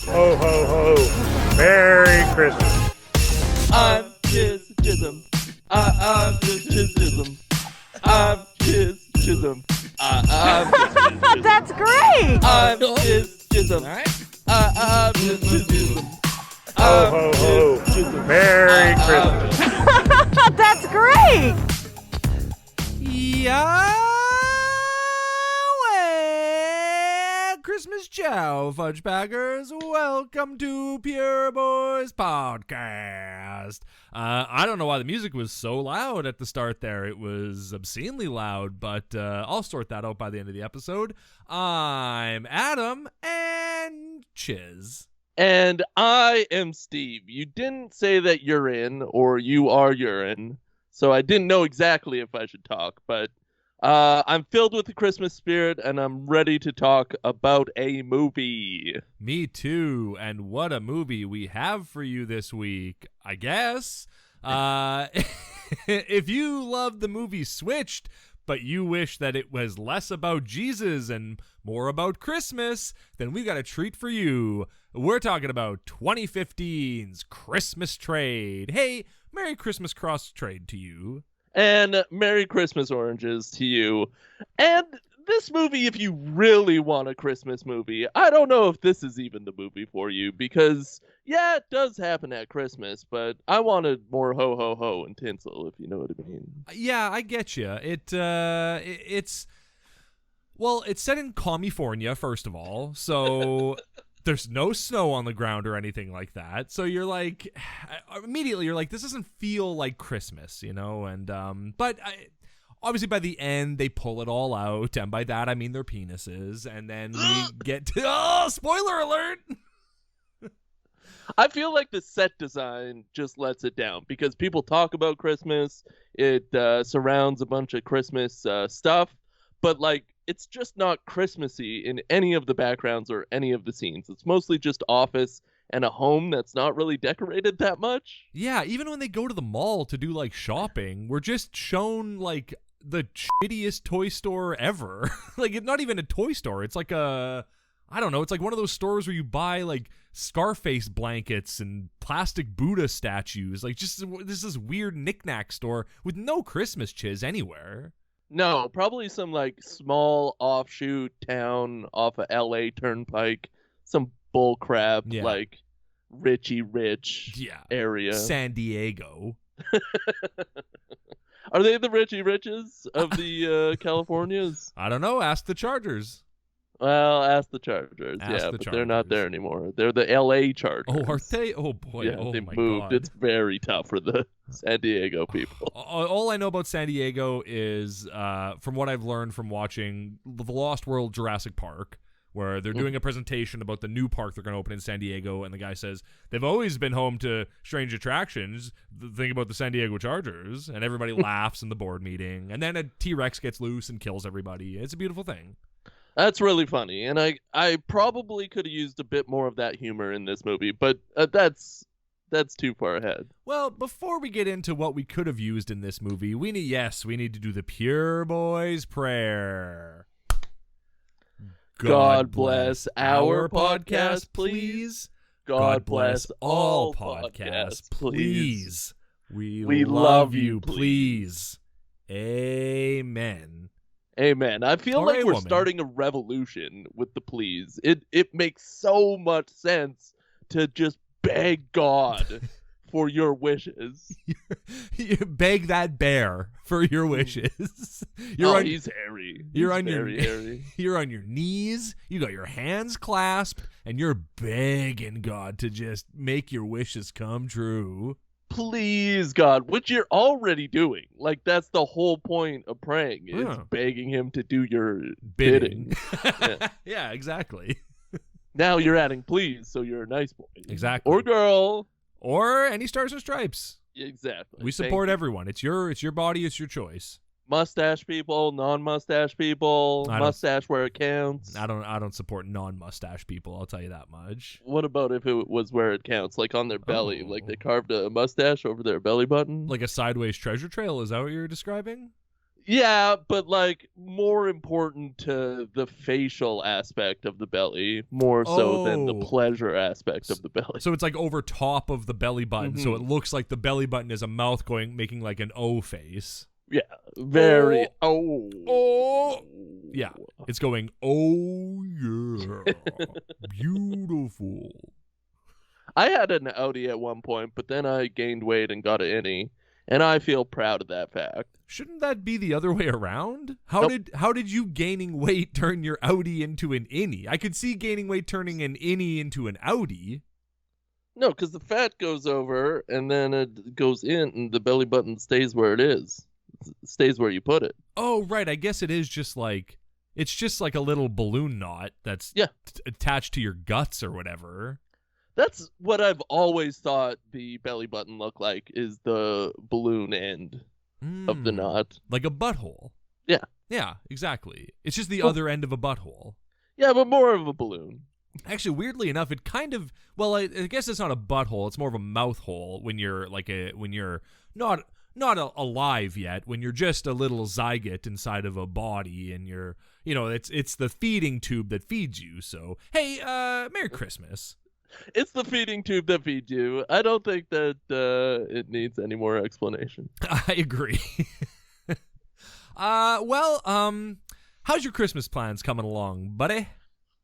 Ho, ho, ho. Merry Christmas. I'm Chisholm. I'm Chisholm. I'm Chisholm. I'm Chisholm. That's great. I'm Chisholm. I'm Chisholm. Ho, ho, ho. Merry Christmas. That's great. Yahweh! Christmas Chow, Fudge Packers. Welcome to Pure Boys Podcast. I don't know why the music was so loud at the start there. It was obscenely loud, but I'll sort that out by the end of the episode. I'm Adam and Chiz. And I am Steve. You didn't say that you're in or you are urine, so I didn't know exactly if I should talk, but I'm filled with the Christmas spirit, and I'm ready to talk about a movie. Me too. And what a movie we have for you this week, I guess. If you love the movie Switched, but you wish that it was less about Jesus and more about Christmas, then we got a treat for you. We're talking about 2015's Christmas Trade. Hey, Merry Christmas Cross Trade to you. And Merry Christmas Oranges to you. And this movie, if you really want a Christmas movie, I don't know if this is even the movie for you, because, yeah, it does happen at Christmas, but I wanted more ho-ho-ho and tinsel, if you know what I mean. Yeah, I get you. It's set in California, first of all, so there's no snow on the ground or anything like that. So you're like, immediately you're like, this doesn't feel like Christmas, you know? And obviously by the end they pull it all out, and by that I mean their penises, and then we get to spoiler alert. I feel like the set design just lets it down, because people talk about Christmas, it surrounds a bunch of Christmas stuff, but like, it's just not Christmassy in any of the backgrounds or any of the scenes. It's mostly just office and a home that's not really decorated that much. Yeah, even when they go to the mall to do like shopping, we're just shown like the shittiest toy store ever. Like, it's not even a toy store. It's like I don't know, it's like one of those stores where you buy like Scarface blankets and plastic Buddha statues. Like, just this is weird knickknack store with no Christmas chiz anywhere. No, probably some like small offshoot town off of LA Turnpike, some bull crap, like Richie Rich area. San Diego. Are they the Richie Riches of the Californias? I don't know. Ask the Chargers. Well, ask the Chargers. They're not there anymore. They're the LA Chargers. Oh, are they? Oh, boy. Yeah, oh, they my moved. God. It's very tough for the San Diego people. All I know about San Diego is, from what I've learned from watching The Lost World Jurassic Park, where they're doing a presentation about the new park they're going to open in San Diego, and the guy says, they've always been home to strange attractions. Think about the San Diego Chargers. And everybody laughs in the board meeting. And then a T-Rex gets loose and kills everybody. It's a beautiful thing. That's really funny, and I probably could have used a bit more of that humor in this movie, but that's too far ahead. Well, before we get into what we could have used in this movie, we need to do the Pure Boys Prayer. God bless our podcast, please. God bless all podcasts, please. We love you, please. Amen. Amen. I feel like we're starting a revolution with the please. It makes so much sense to just beg God for your wishes. You beg that bear for your wishes. He's hairy. You're hairy. You're on your knees. You got your hands clasped, and you're begging God to just make your wishes come true. Please, God, which you're already doing. Like, that's the whole point of praying, is begging him to do your bidding. Yeah, exactly. Now you're adding please, so you're a nice boy. Exactly. Or girl. Or any stars and stripes. Exactly. We support everyone. It's your body, it's your choice. Mustache people, non-mustache people, mustache where it counts. I don't support non-mustache people, I'll tell you that much. What about if it was where it counts, like on their belly, like they carved a mustache over their belly button? Like a sideways treasure trail, is that what you're describing? Yeah, but like more important to the facial aspect of the belly, more so than the Oh. pleasure aspect of the belly. So it's like over top of the belly button, so it looks like the belly button is a mouth making like an O face. Yeah, very. Oh. Yeah, it's going, oh yeah, beautiful. I had an Audi at one point, but then I gained weight and got an innie, and I feel proud of that fact. Shouldn't that be the other way around? How Nope. did you gaining weight turn your Audi into an innie? I could see gaining weight turning an innie into an Audi. No, because the fat goes over, and then it goes in, and the belly button stays where it is. It stays where you put it. Oh, right. I guess it is just like it's just like a little balloon knot that's attached to your guts or whatever. That's what I've always thought the belly button looked like, is the balloon end of the knot. Like a butthole. Yeah. Yeah, exactly. It's just the other end of a butthole. Yeah, but more of a balloon. Actually, weirdly enough, it kind of I guess it's not a butthole. It's more of a mouth hole when you're not alive yet. When you're just a little zygote inside of a body, and it's the feeding tube that feeds you. So hey, Merry Christmas. It's the feeding tube that feeds you. I don't think that it needs any more explanation. I agree. How's your Christmas plans coming along, buddy?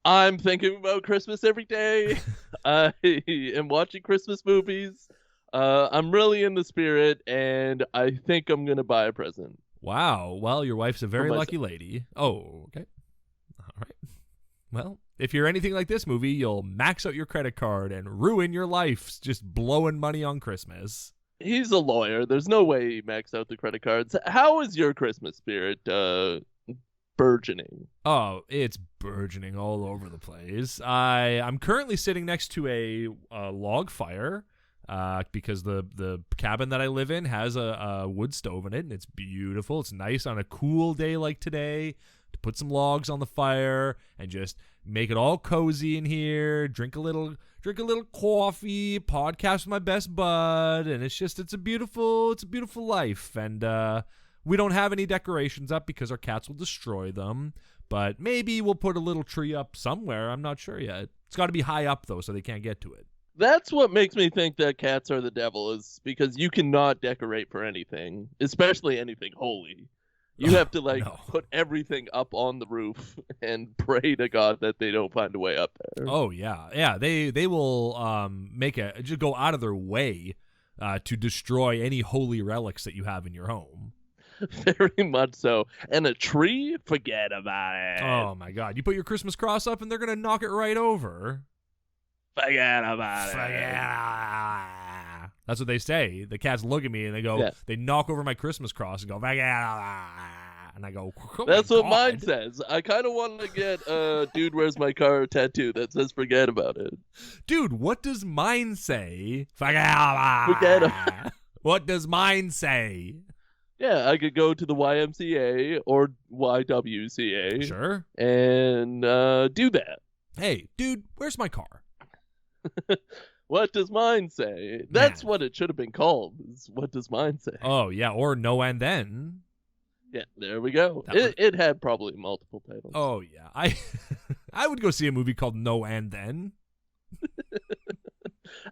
I'm thinking about Christmas every day. I am watching Christmas movies. I'm really in the spirit, and I think I'm going to buy a present. Wow. Well, your wife's a very myself. lucky lady. Oh, okay. All right. Well, if you're anything like this movie, you'll max out your credit card and ruin your life just blowing money on Christmas. He's a lawyer. There's no way he maxed out the credit cards. How is your Christmas spirit burgeoning? Oh, it's burgeoning all over the place. I'm currently sitting next to a log fire because the cabin that I live in has a wood stove in it, and it's beautiful. It's nice on a cool day like today to put some logs on the fire and just make it all cozy in here, drink a little coffee, podcast with my best bud, and it's a beautiful life. And we don't have any decorations up because our cats will destroy them, but maybe we'll put a little tree up somewhere. I'm not sure yet. It's got to be high up though, so they can't get to it. That's what makes me think that cats are the devil, is because you cannot decorate for anything, especially anything holy. You have to put everything up on the roof and pray to God that they don't find a way up there. Oh yeah. They will just go out of their way to destroy any holy relics that you have in your home. Very much so. And a tree? Forget about it. Oh my God! You put your Christmas cross up, and they're gonna knock it right over. Forget about it. That's what they say. The cats look at me and they go, Yeah. They knock over my Christmas cross and go, and I go, oh That's my what God. mine says. I kind of want to get Dude, Where's My Car tattoo that says forget about it. Dude, what does mine say? Forget about What does mine say? Yeah, I could go to the YMCA or YWCA. Sure. And do that. Hey, dude, where's my car? What does mine say? That's Man. what it should have been called. Is what does mine say? Oh, yeah, or no and then. Yeah, there we go. That It had probably multiple titles. Oh, yeah. I would go see a movie called No and Then.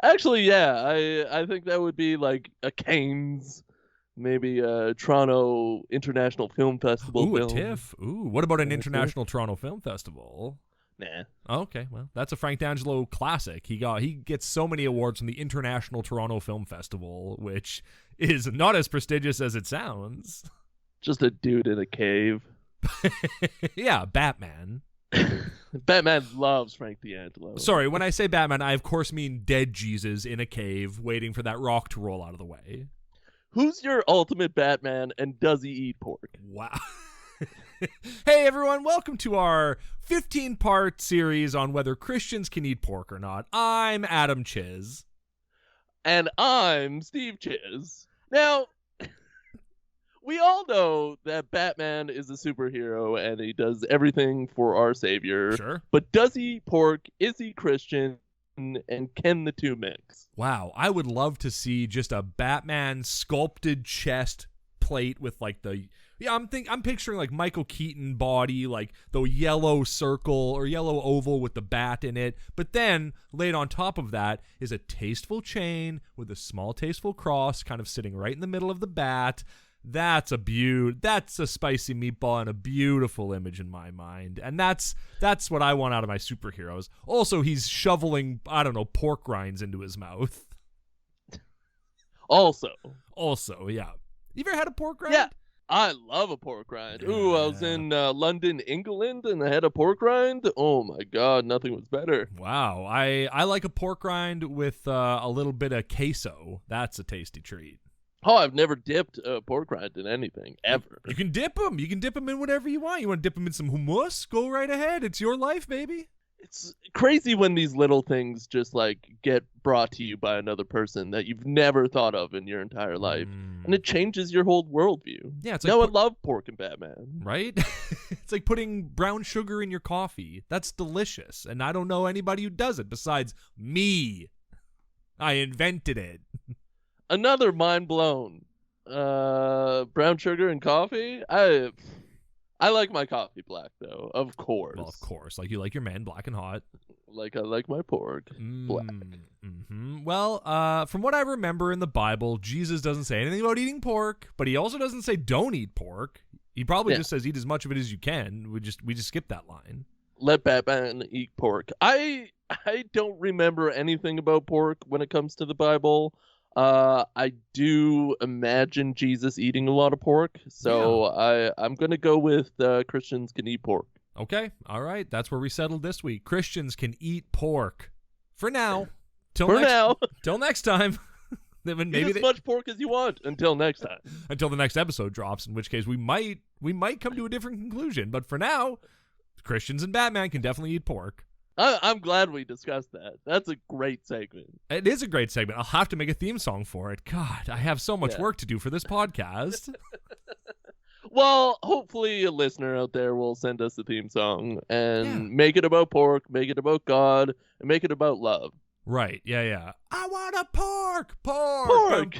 Actually, yeah, I think that would be like a Cannes, maybe a Toronto International Film Festival Ooh, film. a TIFF. Ooh, what about an Yeah, International Toronto Film Festival? Nah. Okay, well, that's a Frank D'Angelo classic. He gets so many awards from the International Toronto Film Festival, which is not as prestigious as it sounds. Just a dude in a cave. Yeah, Batman. Batman loves Frank D'Angelo. Sorry, when I say Batman, I of course mean dead Jesus in a cave waiting for that rock to roll out of the way. Who's your ultimate Batman, and does he eat pork? Wow. Hey everyone, welcome to our 15-part series on whether Christians can eat pork or not. I'm Adam Chiz. And I'm Steve Chiz. Now, we all know that Batman is a superhero and he does everything for our savior. Sure. But does he eat pork? Is he Christian? And can the two mix? Wow, I would love to see just a Batman sculpted chest plate with like the Yeah, I'm picturing like Michael Keaton body, like the yellow circle or yellow oval with the bat in it. But then laid on top of that is a tasteful chain with a small tasteful cross kind of sitting right in the middle of the bat. That's a spicy meatball and a beautiful image in my mind. And that's what I want out of my superheroes. Also, he's shoveling, I don't know, pork rinds into his mouth. Also, yeah. You ever had a pork rind? Yeah. I love a pork rind. Ooh, I was in London, England, and I had a pork rind. Oh my God, nothing was better. Wow, I like a pork rind with a little bit of queso. That's a tasty treat. Oh, I've never dipped a pork rind in anything, ever. You can dip them. You can dip them in whatever you want. You want to dip them in some hummus? Go right ahead. It's your life, baby. It's crazy when these little things just like get brought to you by another person that you've never thought of in your entire life, and it changes your whole worldview. Yeah, it's like I love pork and Batman. Right? It's like putting brown sugar in your coffee. That's delicious, and I don't know anybody who does it besides me. I invented it. Another mind blown. Brown sugar and coffee. I like my coffee black, though, of course. Well, of course. Like you like your man black and hot. Like I like my pork black. Mm-hmm. Well, from what I remember in the Bible, Jesus doesn't say anything about eating pork, but he also doesn't say don't eat pork. He probably just says eat as much of it as you can. We just skip that line. Let Batman eat pork. I don't remember anything about pork when it comes to the Bible. I do imagine Jesus eating a lot of pork, so I'm going to go with Christians can eat pork. Okay, all right. That's where we settled this week. Christians can eat pork. For now. Till next time. Maybe eat as much pork as you want until next time. Until the next episode drops, in which case we might come to a different conclusion. But for now, Christians and Batman can definitely eat pork. I'm glad we discussed that. That's a great segment. It is a great segment. I'll have to make a theme song for it. God, I have so much work to do for this podcast. Well, hopefully a listener out there will send us a theme song and make it about pork, make it about God, and make it about love. Right, yeah. I want a pork! Pork!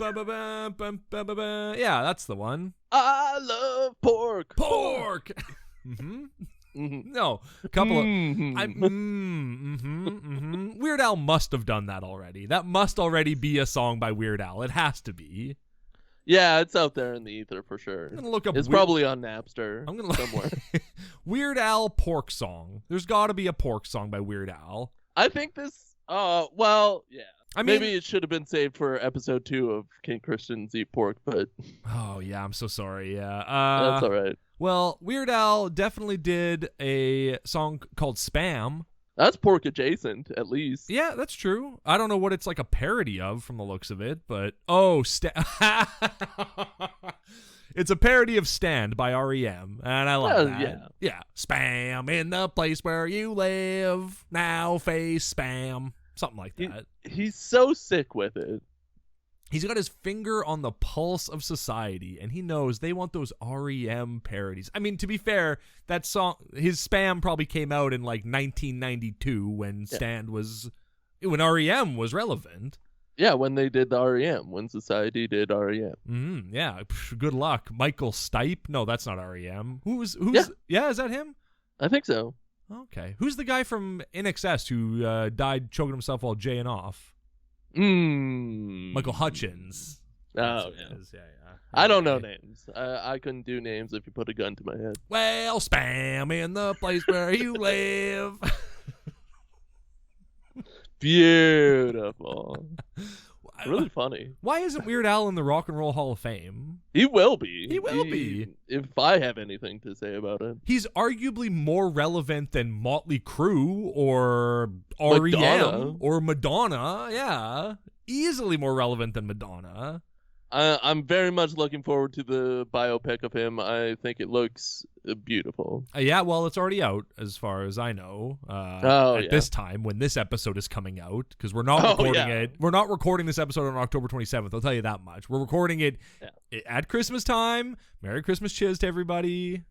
Yeah, that's the one. I love pork! Pork! Mm-hmm. No, a couple of Weird Al must have done that already. That must already be a song by Weird Al. It has to be. Yeah, it's out there in the ether for sure. I'm gonna look up. It's probably on Napster. I'm gonna look somewhere. Weird Al pork song. There's got to be a pork song by Weird Al. I think this. Well, yeah. I mean, maybe it should have been saved for episode 2 of Can Christians Eat Pork, but. Oh yeah, I'm so sorry. Yeah. That's all right. Well, Weird Al definitely did a song called Spam. That's pork adjacent, at least. Yeah, that's true. I don't know what it's like a parody of from the looks of it, but it's a parody of Stand by R.E.M., and I love that. Yeah. Spam in the place where you live. Now face spam. Something like that. He's so sick with it. He's got his finger on the pulse of society, and he knows they want those R.E.M. parodies. I mean, to be fair, that song, his Spam probably came out in like 1992 when when R.E.M. was relevant. Yeah, when they did the R.E.M., when society did R.E.M. Yeah, good luck. Michael Stipe? No, that's not R.E.M. Who's? Yeah, is that him? I think so. Okay. Who's the guy from INXS who died choking himself while jaying off? Michael Hutchins. Oh, yeah. I don't know names. I couldn't do names if you put a gun to my head. Well, spam in the place where you live. Beautiful. Really funny. Why isn't Weird Al in the Rock and Roll Hall of Fame? He will be. He will be. If I have anything to say about it. He's arguably more relevant than Motley Crue or R.E.M. or Madonna. Yeah. Easily more relevant than Madonna. I'm very much looking forward to the biopic of him. I think it looks beautiful. Yeah, well, it's already out as far as I know. This time when this episode is coming out, because we're not recording it. We're not recording this episode on October 27th. I'll tell you that much. We're recording it at Christmas time. Merry Christmas, cheers to everybody.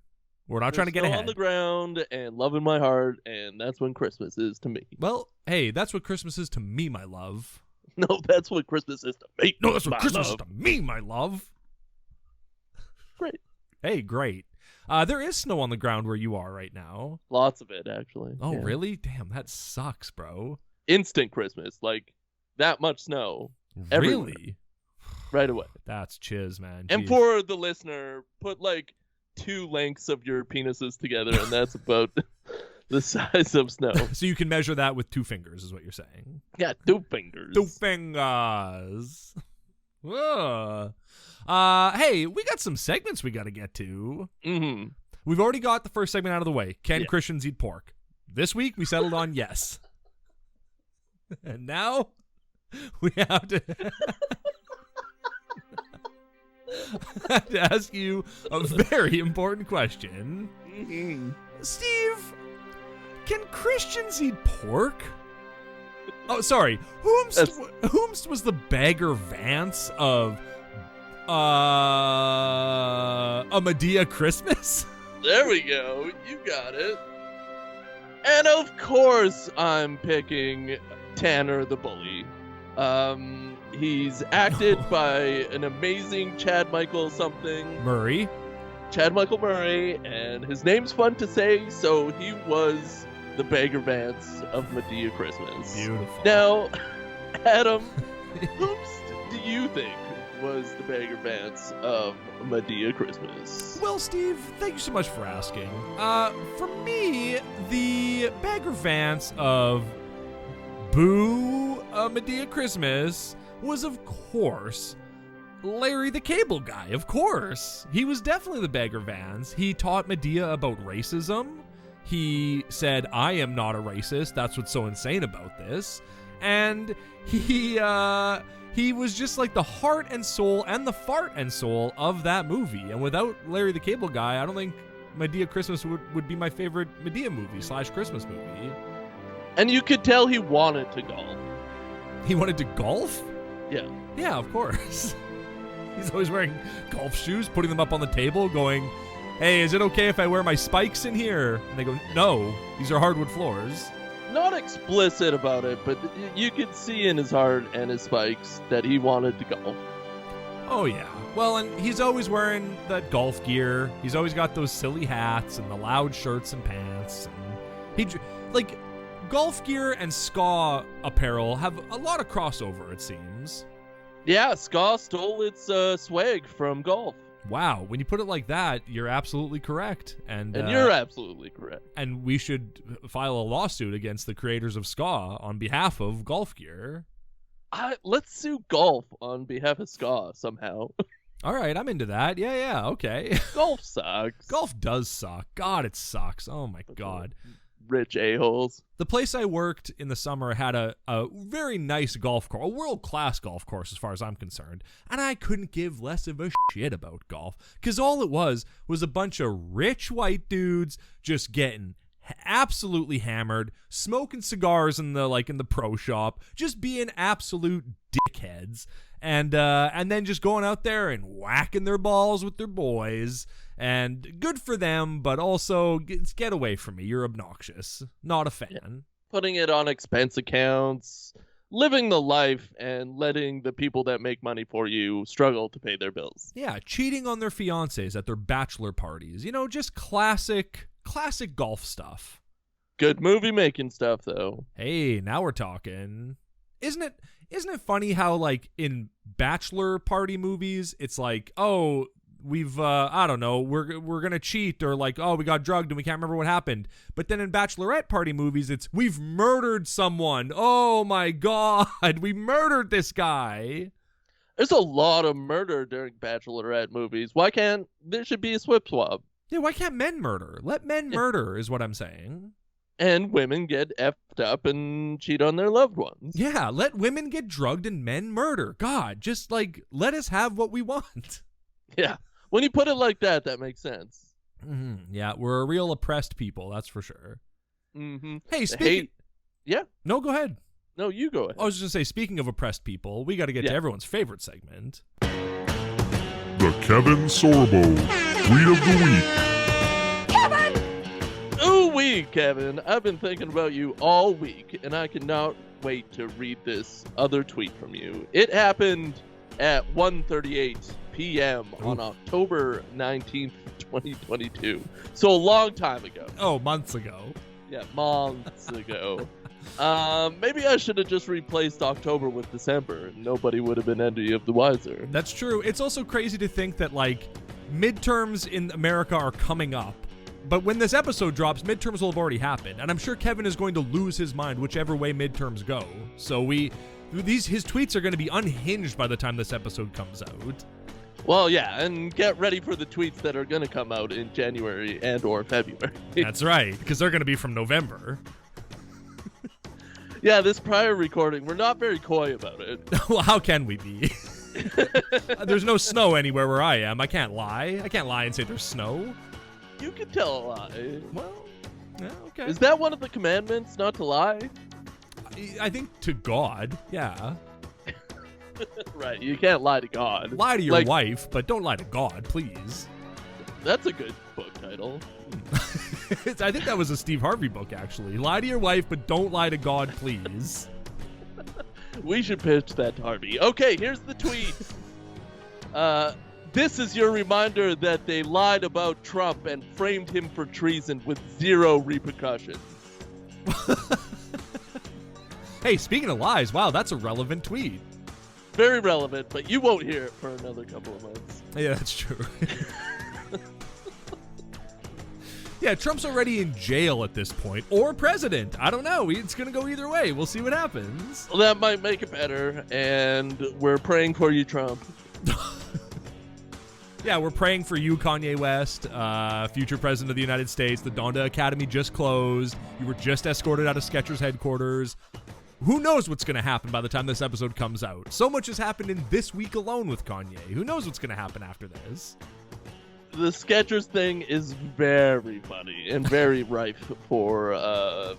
We're not trying to get ahead. On the ground and love in my heart, and that's when Christmas is to me. Well, hey, that's what Christmas is to me, my love. No, that's what Christmas is to me. No, that's what Christmas is to me, my love. Great. Hey, great. There is snow on the ground where you are right now. Lots of it, actually. Oh, Yeah. really? Damn, that sucks, bro. Instant Christmas. Like, that much snow. Everywhere. Really? Right away. That's chiz, man. And Jeez. for the listener, put like 2 lengths of your penises together, and that's about the size of snow. So you can measure that with 2 fingers, is what you're saying. Yeah, 2 fingers. 2 fingers. Whoa. Hey, we got some segments we got to get to. Mm-hmm. We've already got the first segment out of the way. Can Yeah. Christians eat pork? This week, we settled on yes. And now, we have to... I have to ask you a very important question. Mm-hmm. Steve, can Christians eat pork? Oh, sorry. Whomst was the beggar Vance of a Medea Christmas? There we go. You got it. And of course, I'm picking Tanner the Bully. He's acted by an amazing Chad Michael something. Murray. Chad Michael Murray, and his name's fun to say, so he was the Beggar Vance of Medea Christmas. Beautiful. Now, Adam, whoops, do you think was the Beggar Vance of Medea Christmas? Well, Steve, thank you so much for asking. For me, the beggar Vance of Boo Medea Christmas was, of course, Larry the Cable Guy. Of course. He was definitely the beggar Vance. He taught Medea about racism. He said, I am not a racist. That's what's so insane about this. And he was just like the heart and soul and the fart and soul of that movie. And without Larry the Cable Guy, I don't think Medea Christmas would be my favorite Medea movie / Christmas movie. And you could tell he wanted to golf. He wanted to golf? Yeah. Yeah, of course. He's always wearing golf shoes, putting them up on the table, going, hey, is it okay if I wear my spikes in here? And they go, no, these are hardwood floors. Not explicit about it, but you could see in his heart and his spikes that he wanted to golf. Oh, yeah. Well, and he's always wearing that golf gear. He's always got those silly hats and the loud shirts and pants. And like, golf gear and ska apparel have a lot of crossover, it seems. Yeah, ska stole its swag from golf. Wow, when you put it like that, you're absolutely correct. And you're absolutely correct. And we should file a lawsuit against the creators of ska on behalf of golf gear. Let's sue golf on behalf of ska somehow. All right, I'm into that. Yeah, okay. Golf sucks. Golf does suck. God, it sucks. Oh, my God. Rich a-holes. The place I worked in the summer had a very nice golf course, a world-class golf course as far as I'm concerned, and I couldn't give less of a shit about golf, because all it was a bunch of rich white dudes just getting absolutely hammered, smoking cigars in the pro shop, just being absolute dickheads, and then just going out there and whacking their balls with their boys. And good for them, but also get away from me. You're obnoxious. Not a fan. Yeah. Putting it on expense accounts, living the life, and letting the people that make money for you struggle to pay their bills. Yeah, cheating on their fiancés at their bachelor parties. You know, just classic golf stuff. Good movie making stuff, though. Hey, now we're talking. Isn't it funny how, like, in bachelor party movies, it's like, oh, we've I don't know, we're gonna cheat, or like, oh, we got drugged and we can't remember what happened. But then in bachelorette party movies, it's we've murdered someone. Oh my God, we murdered this guy. There's a lot of murder during bachelorette movies. Why can't there should be a swap? Yeah, why can't men murder? Let men murder is what I'm saying. And women get effed up and cheat on their loved ones. Yeah, let women get drugged and men murder. God, just like let us have what we want. Yeah. When you put it like that, that makes sense. Mm-hmm. Yeah, we're a real oppressed people, that's for sure. Mm-hmm. Hey, speaking... Yeah? No, go ahead. No, you go ahead. I was just going to say, speaking of oppressed people, we got to get to everyone's favorite segment. The Kevin Sorbo Tweet of the Week. Kevin! Ooh-wee, Kevin. I've been thinking about you all week, and I cannot wait to read this other tweet from you. It happened at 1:38 p.m. on October 19th, 2022. So a long time ago. Oh, months ago. Yeah, months ago. Maybe I should have just replaced October with December, and nobody would have been any of the wiser. That's true. It's also crazy to think that, like, midterms in America are coming up. But when this episode drops, midterms will have already happened. And I'm sure Kevin is going to lose his mind whichever way midterms go. So his tweets are going to be unhinged by the time this episode comes out. Well, yeah, and get ready for the tweets that are going to come out in January and or February. That's right, because they're going to be from November. Yeah, this prior recording, we're not very coy about it. Well, how can we be? There's no snow anywhere where I am. I can't lie. I can't lie and say there's snow. You can tell a lie. Well, yeah, okay. Is that one of the commandments, not to lie? I think to God, yeah. Right, you can't lie to God. Lie to your wife, but don't lie to God, please. That's a good book title. I think that was a Steve Harvey book, actually. Lie to your wife, but don't lie to God, please. We should pitch that to Harvey. Okay, here's the tweet. This is your reminder that they lied about Trump and framed him for treason with zero repercussions. Hey, speaking of lies, wow, that's a relevant tweet. Very relevant, but you won't hear it for another couple of months. Yeah, that's true. Yeah, Trump's already in jail at this point, or president. I don't know. It's going to go either way. We'll see what happens. Well, that might make it better, and we're praying for you, Trump. Yeah, we're praying for you, Kanye West, future president of the United States. The Donda Academy just closed. You were just escorted out of Skechers headquarters. Who knows what's going to happen by the time this episode comes out? So much has happened in this week alone with Kanye. Who knows what's going to happen after this? The Skechers thing is very funny and very rife for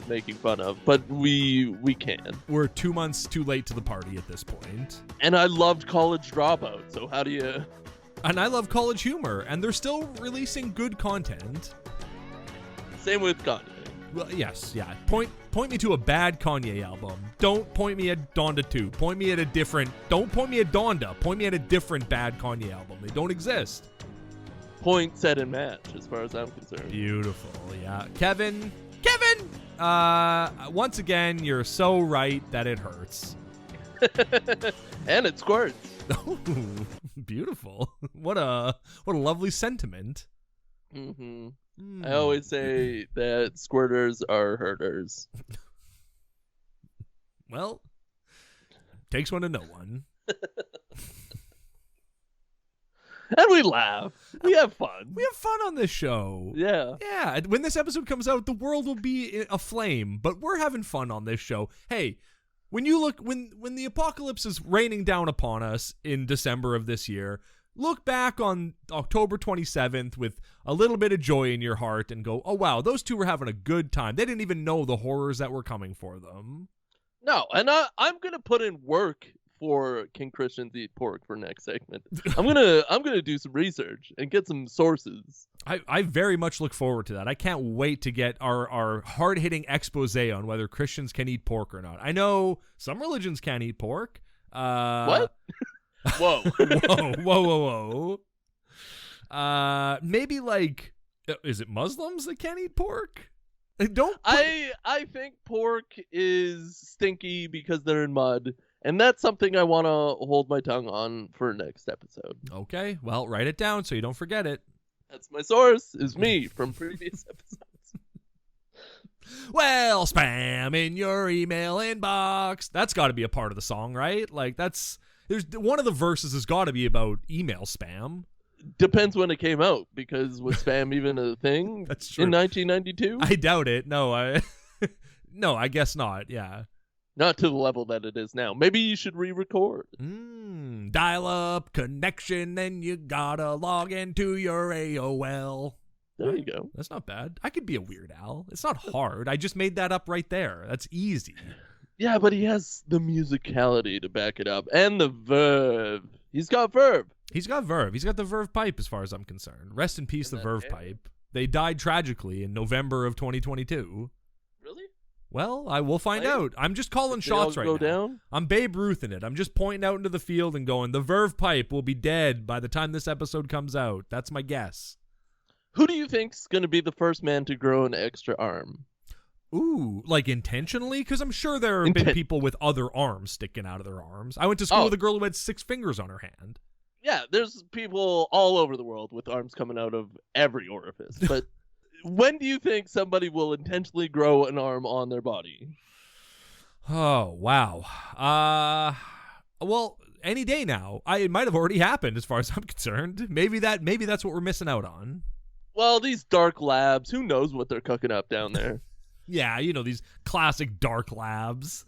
making fun of, but we can. We're 2 months too late to the party at this point. And I loved College Dropout, so how do you... And I love College Humor, and they're still releasing good content. Same with Kanye. Well, yes, yeah. Point me to a bad Kanye album. Don't point me at Donda 2. Point me at a different... Don't point me at Donda. Point me at a different bad Kanye album. They don't exist. Point, set, and match, as far as I'm concerned. Beautiful, yeah. Kevin! Once again, you're so right that it hurts. And it squirts. Oh, beautiful. What a lovely sentiment. Mm-hmm. I always say that squirters are hurters. Well, takes one to know one. And we laugh. We have fun. We have fun on this show. Yeah. Yeah. When this episode comes out, the world will be aflame, but we're having fun on this show. Hey, when the apocalypse is raining down upon us in December of this year, look back on October 27th with a little bit of joy in your heart and go, oh, wow, those two were having a good time. They didn't even know the horrors that were coming for them. No, and I'm going to put in work for King Christians Eat Pork for next segment. I'm gonna do some research and get some sources. I very much look forward to that. I can't wait to get our hard-hitting expose on whether Christians can eat pork or not. I know some religions can't eat pork. What? Whoa. Whoa. Maybe like, is it Muslims that can't eat pork? I think pork is stinky because they're in mud. And that's something I want to hold my tongue on for next episode. Okay, well, write it down so you don't forget it. That's my source, is me from previous episodes. Well, spam in your email inbox. That's got to be a part of the song, right? Like, there's one of the verses has got to be about email spam. Depends when it came out, because was spam even a thing? That's true. In 1992? I doubt it. No, I guess not. Yeah. Not to the level that it is now. Maybe you should re-record. Dial-up connection, and you gotta log into your AOL. There you go. That's not bad. I could be a Weird Al. It's not hard. I just made that up right there. That's easy. Yeah, but he has the musicality to back it up. And the verve. He's got verve. He's got verve. He's got the verve pipe as far as I'm concerned. Rest in peace, the verve pipe. They died tragically in November of 2022. Really? Well, I will find Right? out. I'm just calling They all shots right go now. down? I'm Babe Ruth in it. I'm just pointing out into the field and going, the Verve pipe will be dead by the time this episode comes out. That's my guess. Who do you think's going to be the first man to grow an extra arm? Ooh, like intentionally? Because I'm sure there have been people with other arms sticking out of their arms. I went to school with a girl who had 6 fingers on her hand. Yeah, there's people all over the world with arms coming out of every orifice. But when do you think somebody will intentionally grow an arm on their body? Oh, wow. Well, any day now. It might have already happened as far as I'm concerned. Maybe that's what we're missing out on. Well, these dark labs, who knows what they're cooking up down there? Yeah, these classic dark labs.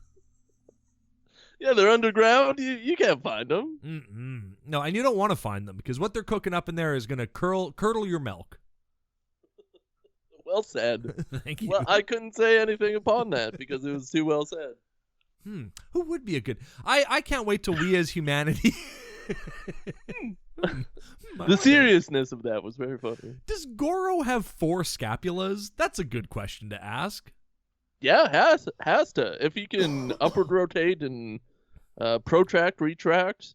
Yeah, they're underground. You can't find them. Mm-mm. No, and you don't want to find them because what they're cooking up in there is going to curdle your milk. Well said. Thank you. Well, I couldn't say anything upon that because it was too well said. Who would be a good... I can't wait till we as humanity... The seriousness of that was very funny. Does Goro have 4 scapulas? That's a good question to ask. Yeah, has to. If he can upward rotate and protract, retract,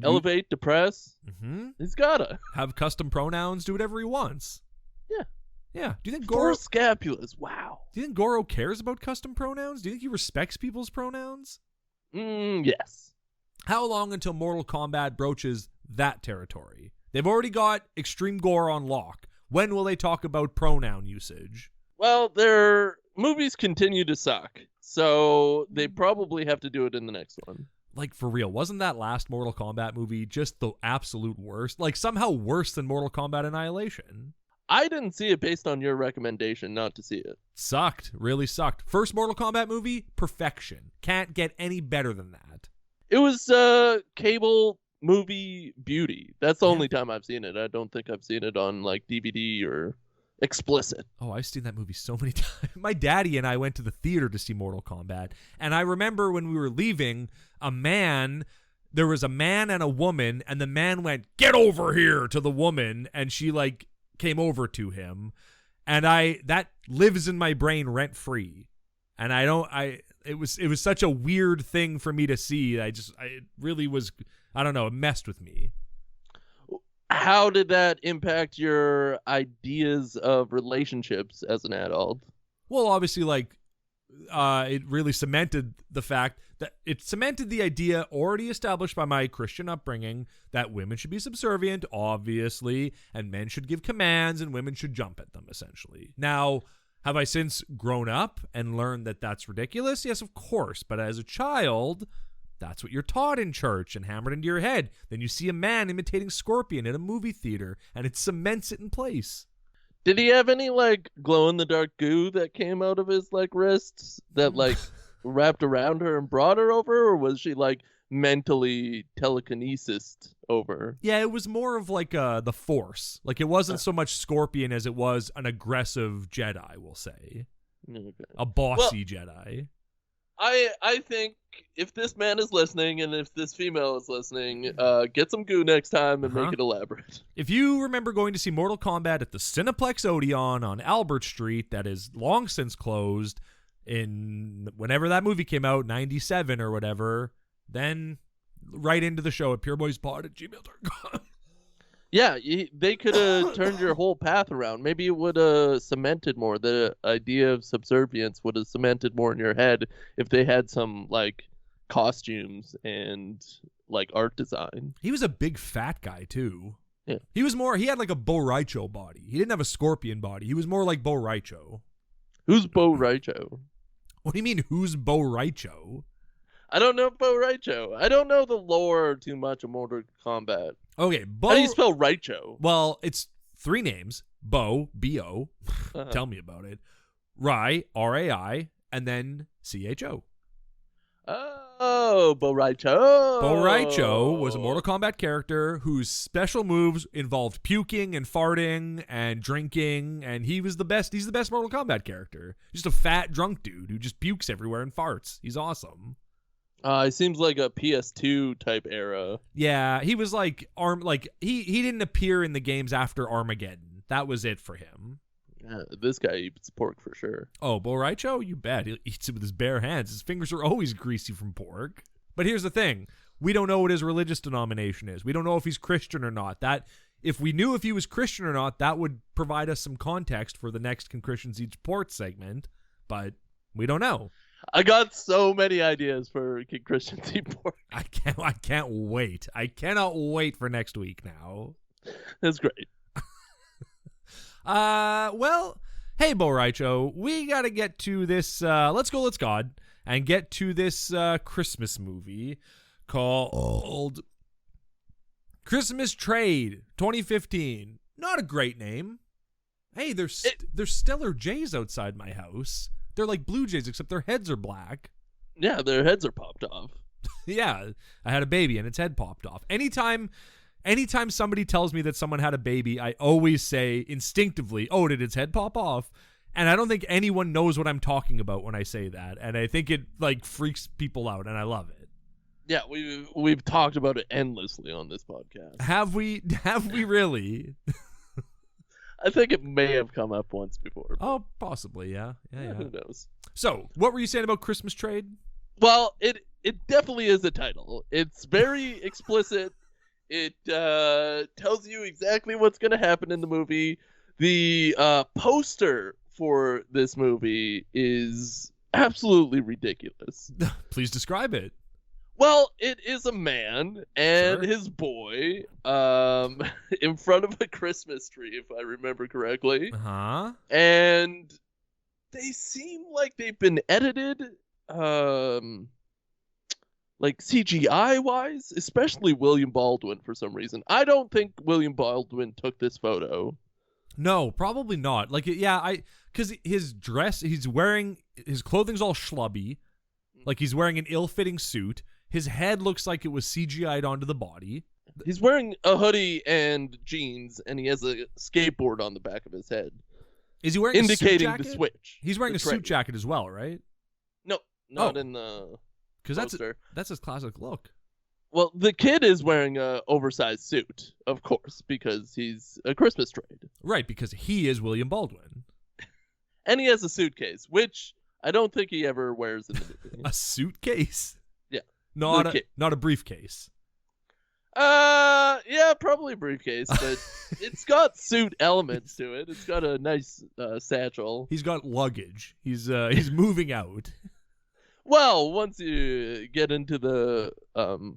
elevate, depress, he's gotta have custom pronouns, do whatever he wants. Yeah. Yeah. Do you think 4 scapulas? Wow. Do you think Goro cares about custom pronouns? Do you think he respects people's pronouns? Yes. How long until Mortal Kombat broaches that territory? They've already got Extreme Gore on lock. When will they talk about pronoun usage? Well, their movies continue to suck, so they probably have to do it in the next one. Like, for real, wasn't that last Mortal Kombat movie just the absolute worst? Like, somehow worse than Mortal Kombat Annihilation. I didn't see it based on your recommendation not to see it. Sucked. Really sucked. First Mortal Kombat movie, perfection. Can't get any better than that. It was cable movie beauty. That's the only time I've seen it. I don't think I've seen it on like DVD or explicit. Oh, I've seen that movie so many times. My daddy and I went to the theater to see Mortal Kombat, and I remember when we were leaving, there was a man and a woman, and the man went, "Get over here," to the woman, and she like came over to him, and that lives in my brain rent free, and it was such a weird thing for me to see. It really was, I don't know, it messed with me. How did that impact your ideas of relationships as an adult? Well, obviously, like, it really cemented the idea already established by my Christian upbringing that women should be subservient, obviously, and men should give commands and women should jump at them, essentially. Now, have I since grown up and learned that that's ridiculous? Yes, of course. But as a child, that's what you're taught in church and hammered into your head. Then you see a man imitating Scorpion in a movie theater, and it cements it in place. Did he have any like glow-in-the-dark goo that came out of his like wrists that like wrapped around her and brought her over, or was she like mentally telekinesis over? Yeah, it was more of like the Force. Like, it wasn't so much Scorpion as it was an aggressive Jedi, we'll say. Okay. A bossy Jedi. I think if this man is listening and if this female is listening, get some goo next time and make it elaborate. If you remember going to see Mortal Kombat at the Cineplex Odeon on Albert Street, that is long since closed, in whenever that movie came out, 97 or whatever, then write into the show at pureboyspod@gmail.com. Yeah, they could have turned your whole path around. Maybe it would have cemented more. The idea of subservience would have cemented more in your head if they had some like costumes and like art design. He was a big fat guy too. Yeah. He had like a Bo Raicho body. He didn't have a Scorpion body. He was more like Bo Raicho. Who's Bo Raicho? What do you mean, who's Bo Raicho? I don't know Bo Raicho. I don't know the lore too much of Mortal Kombat. Okay, How do you spell Raicho? Well, it's 3 names. Bo, B-O. Tell me about it. Rai, R-A-I, and then C-H-O. Oh, Bo Raicho. Bo Raicho was a Mortal Kombat character whose special moves involved puking and farting and drinking, and he was the best. He's the best Mortal Kombat character. Just a fat drunk dude who just pukes everywhere and farts. He's awesome. It seems like a PS2 type era. Yeah, he was like he didn't appear in the games after Armageddon. That was it for him. Yeah, this guy eats pork for sure. Oh, Bo Raicho? You bet. He eats it with his bare hands. His fingers are always greasy from pork. But here's the thing. We don't know what his religious denomination is. We don't know if he's Christian or not. If we knew if he was Christian or not, that would provide us some context for the next Can Christians Eat Pork segment. But we don't know. I got so many ideas for Can Christians Eat Pork. I can't wait. I cannot wait for next week now. That's great. Well, hey, Bo Raicho, we got to get to this, Let's God, and get to this Christmas movie called Christmas Trade 2015. Not a great name. Hey, there's Stellar Jays outside my house. They're like Blue Jays, except their heads are black. Yeah, their heads are popped off. Yeah, I had a baby and its head popped off. Anytime somebody tells me that someone had a baby, I always say instinctively, oh, did its head pop off? And I don't think anyone knows what I'm talking about when I say that. And I think it like freaks people out, and I love it. Yeah, we've talked about it endlessly on this podcast. Have we really? I think it may have come up once before. Oh, possibly, yeah. Who knows? So, what were you saying about Christmas Trade? Well, it definitely is a title. It's very explicit. It tells you exactly what's going to happen in the movie. The poster for this movie is absolutely ridiculous. Please describe it. Well, it is a man and Sure. his boy in front of a Christmas tree, if I remember correctly. Uh-huh. And they seem like they've been edited like CGI-wise, especially William Baldwin for some reason. I don't think William Baldwin took this photo. No, probably not. Like, yeah, because his dress, his clothing's all schlubby. Like, he's wearing an ill-fitting suit. His head looks like it was CGI'd onto the body. He's wearing a hoodie and jeans, and he has a skateboard on the back of his head. Is he wearing indicating a suit jacket? the switch? He's wearing the a suit jacket as well, right? No, not Oh. in the Because poster. that's his classic look. Well, the kid is wearing a oversized suit, of course, because he's a Christmas trade. Right, because he is William Baldwin. And he has a suitcase, which I don't think he ever wears in the movie. A suitcase? Yeah. Not a briefcase. Yeah, probably a briefcase, but it's got suit elements to it. It's got a nice satchel. He's got luggage. He's moving out. Well, once you get into the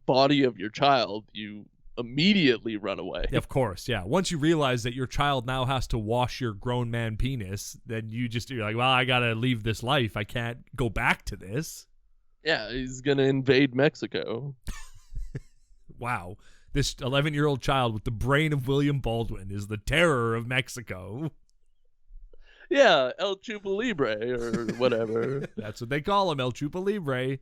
body of your child, you immediately run away. Of course, yeah. Once you realize that your child now has to wash your grown man penis, then you're like, well, I gotta leave this life. I can't go back to this. Yeah, he's gonna invade Mexico. Wow. This 11-year-old child with the brain of William Baldwin is the terror of Mexico. Yeah, El Chupa Libre or whatever. That's what they call him, El Chupa Libre.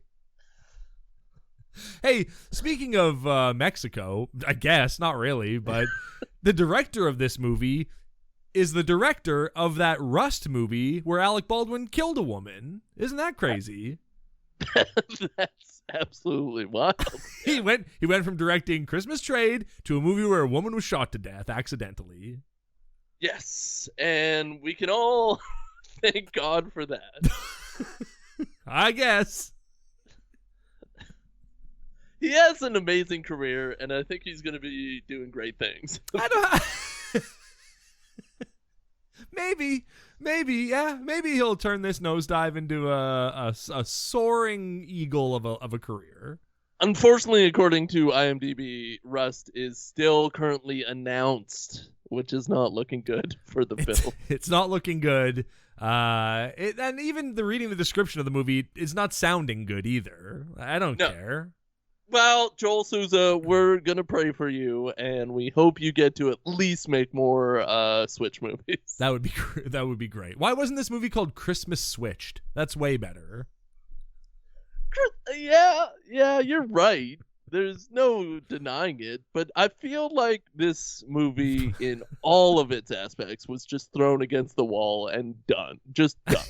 Hey, speaking of Mexico, I guess, not really, but the director of this movie is the director of that Rust movie where Alec Baldwin killed a woman. Isn't that crazy? That's absolutely wild. He went from directing Christmas Trade to a movie where a woman was shot to death accidentally. Yes, and we can all thank God for that. I guess. He has an amazing career, and I think he's going to be doing great things. I don't. Maybe, yeah. Maybe he'll turn this nosedive into a soaring eagle of a career. Unfortunately, according to IMDb, Rust is still currently announced, which is not looking good for the film. It's not looking good. And even reading the description of the movie is not sounding good either. I don't care. Well, Joel Souza, we're going to pray for you, and we hope you get to at least make more Switch movies. That would be great. Why wasn't this movie called Christmas Switched? That's way better. Yeah, you're right. There's no denying it, but I feel like this movie, in all of its aspects, was just thrown against the wall and done. Just done.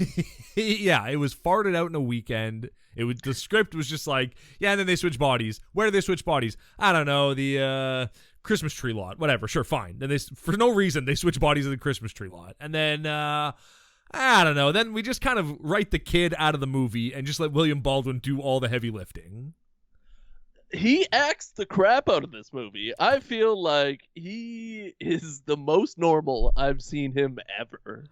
Yeah, it was farted out in a weekend. The script was just like, yeah, and then they switch bodies. Where do they switch bodies? I don't know. The Christmas tree lot, whatever, sure, fine. Then for no reason, they switch bodies in the Christmas tree lot. And then, I don't know, then we just kind of write the kid out of the movie and just let William Baldwin do all the heavy lifting. He acts the crap out of this movie. I feel like he is the most normal I've seen him ever.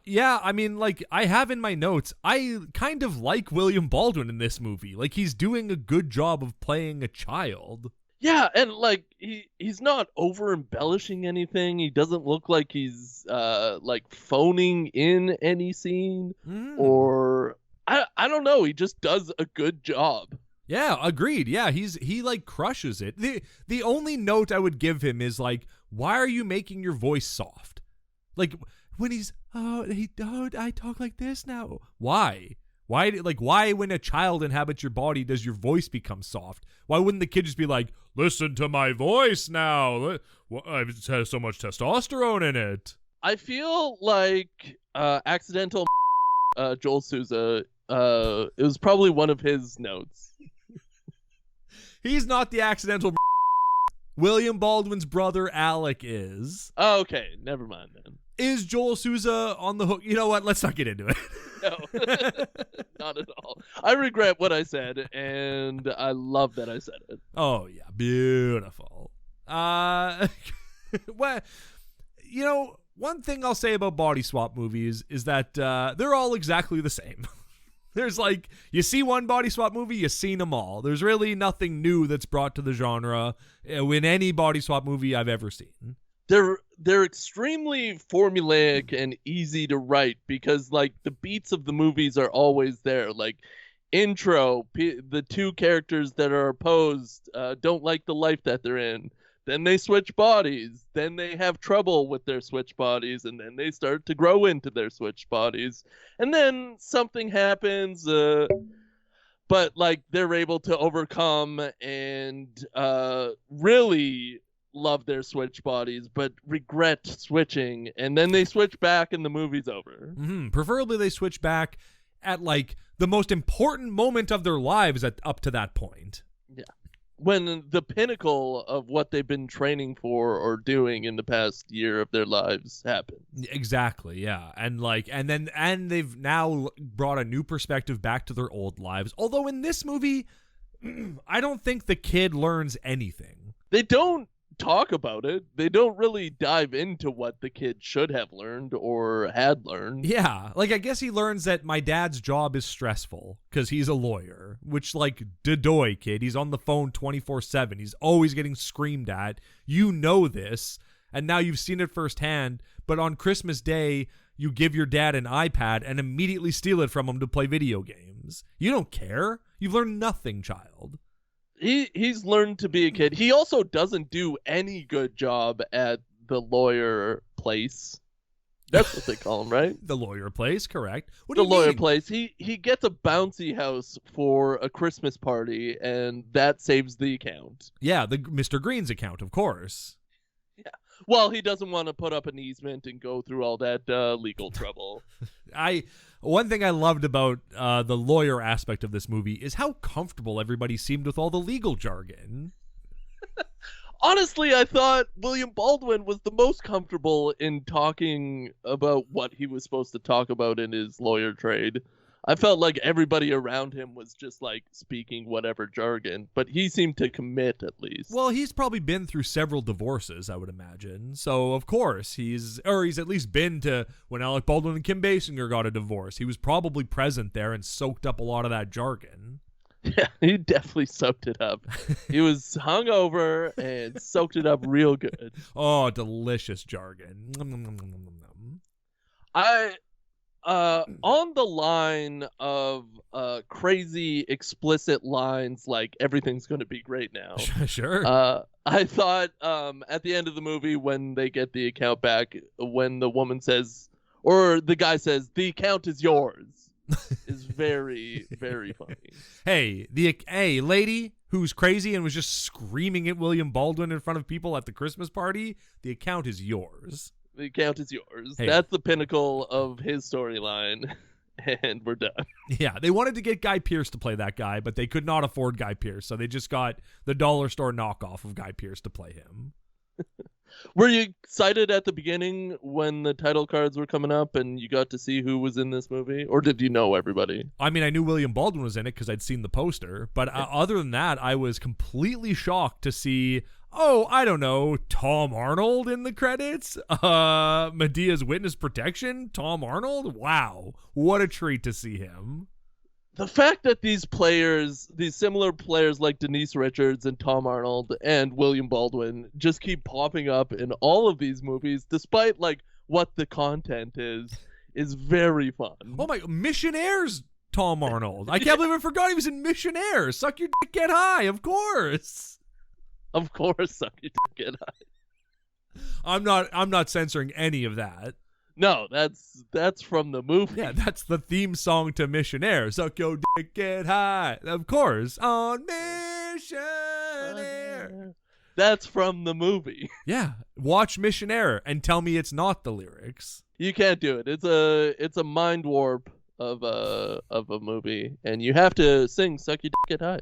Yeah, I mean, like, I have in my notes, I kind of like William Baldwin in this movie. Like, he's doing a good job of playing a child. Yeah, and like he's not over embellishing anything. He doesn't look like he's like phoning in any scene or I don't know. He just does a good job. Yeah, agreed. Yeah, he like crushes it. The only note I would give him is like, why are you making your voice soft? Like when he's I talk like this now. Why? Why when a child inhabits your body does your voice become soft? Why wouldn't the kid just be like, listen to my voice now? It has so much testosterone in it. I feel like accidental Joel Souza, it was probably one of his notes. He's not the accidental William Baldwin's brother Alec is. Oh, okay, never mind then. Is Joel Souza on the hook? You know what? Let's not get into it. No, not at all. I regret what I said, and I love that I said it. Oh, yeah. Beautiful. Well, you know, one thing I'll say about body swap movies is that they're all exactly the same. There's like, you see one body swap movie, you've seen them all. There's really nothing new that's brought to the genre in any body swap movie I've ever seen. They're extremely formulaic and easy to write because like the beats of the movies are always there. Like intro, the two characters that are opposed don't like the life that they're in. Then they switch bodies. Then they have trouble with their switch bodies, and then they start to grow into their switch bodies. And then something happens, but like they're able to overcome and really love their switch bodies, but regret switching, and then they switch back, and the movie's over. Preferably, they switch back at like the most important moment of their lives up to that point. Yeah. When the pinnacle of what they've been training for or doing in the past year of their lives happens. Exactly, yeah. And they've now brought a new perspective back to their old lives. Although in this movie, I don't think the kid learns anything. They don't talk about it. They don't really dive into what the kid should have learned or had learned. Yeah, like I guess he learns that my dad's job is stressful because he's a lawyer, which like Dedoy kid, he's on the phone 24/7. He's always getting screamed at. You know this, and now you've seen it firsthand, but on Christmas Day, you give your dad an iPad and immediately steal it from him to play video games. You don't care. You've learned nothing, child. He's learned to be a kid. He also doesn't do any good job at the lawyer place. That's what they call him, right? The lawyer place, correct. What the do you lawyer mean? place. He gets a bouncy house for a Christmas party, and that saves the account. Yeah, the Mr. Green's account, of course. Yeah. Well, he doesn't want to put up an easement and go through all that legal trouble. One thing I loved about the lawyer aspect of this movie is how comfortable everybody seemed with all the legal jargon. Honestly, I thought William Baldwin was the most comfortable in talking about what he was supposed to talk about in his lawyer trade. I felt like everybody around him was just like speaking whatever jargon, but he seemed to commit at least. Well, he's probably been through several divorces, I would imagine. So, of course, he's at least been to when Alec Baldwin and Kim Basinger got a divorce. He was probably present there and soaked up a lot of that jargon. Yeah, he definitely soaked it up. He was hungover and soaked it up real good. Oh, delicious jargon. On the line of crazy explicit lines like everything's going to be great now. Sure. I thought at the end of the movie when they get the account back, when the woman says, or the guy says, the account is yours, is very, very funny. Hey, lady who's crazy and was just screaming at William Baldwin in front of people at the Christmas party, the account is yours. The account is yours. Hey. That's the pinnacle of his storyline, and we're done. Yeah, they wanted to get Guy Pearce to play that guy, but they could not afford Guy Pearce, so they just got the dollar store knockoff of Guy Pearce to play him. Were you excited at the beginning when the title cards were coming up and you got to see who was in this movie? Or did you know everybody? I mean, I knew William Baldwin was in it because I'd seen the poster. But other than that, I was completely shocked to see, I don't know, Tom Arnold in the credits? Medea's Witness Protection? Tom Arnold? Wow. What a treat to see him. The fact that these similar players like Denise Richards and Tom Arnold and William Baldwin just keep popping up in all of these movies, despite like what the content is very fun. Oh my, Missionaires Tom Arnold. I can't believe I forgot he was in Missionaires. Suck Your Dick, Get High, of course. Of course, Suck Your Dick, Get High. I'm not censoring any of that. No, that's from the movie. Yeah, that's the theme song to Missionaire. Suck your dick, get high. Of course. On Missionaire. That's from the movie. Yeah. Watch Missionaire and tell me it's not the lyrics. You can't do it. It's a mind warp of a movie, and you have to sing Suck Your Dick, Get High.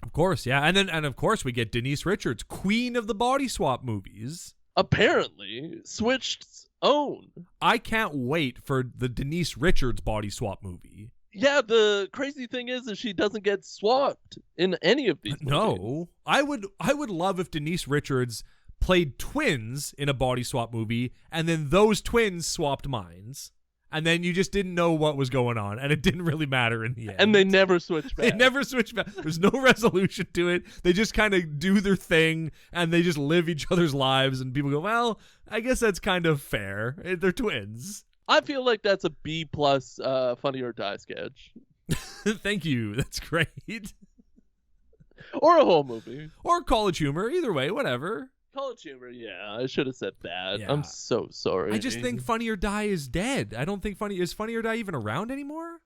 Of course, yeah. And of course we get Denise Richards, queen of the body swap movies. Apparently switched own. I can't wait for the Denise Richards body swap movie. Yeah, the crazy thing is she doesn't get swapped in any of these movies. No. I would love if Denise Richards played twins in a body swap movie and then those twins swapped minds. And then you just didn't know what was going on, and it didn't really matter in the end. And they never switched back. They never switch back. There's no resolution to it. They just kind of do their thing, and they just live each other's lives, and people go, well, I guess that's kind of fair. They're twins. I feel like that's a B+ Funny or Die sketch. Thank you. That's great. Or a whole movie. Or college humor. Either way, whatever. College humor, yeah. I should have said that. Yeah. I'm so sorry. I just think Funny or Die is dead. I don't think Is Funny or Die even around anymore?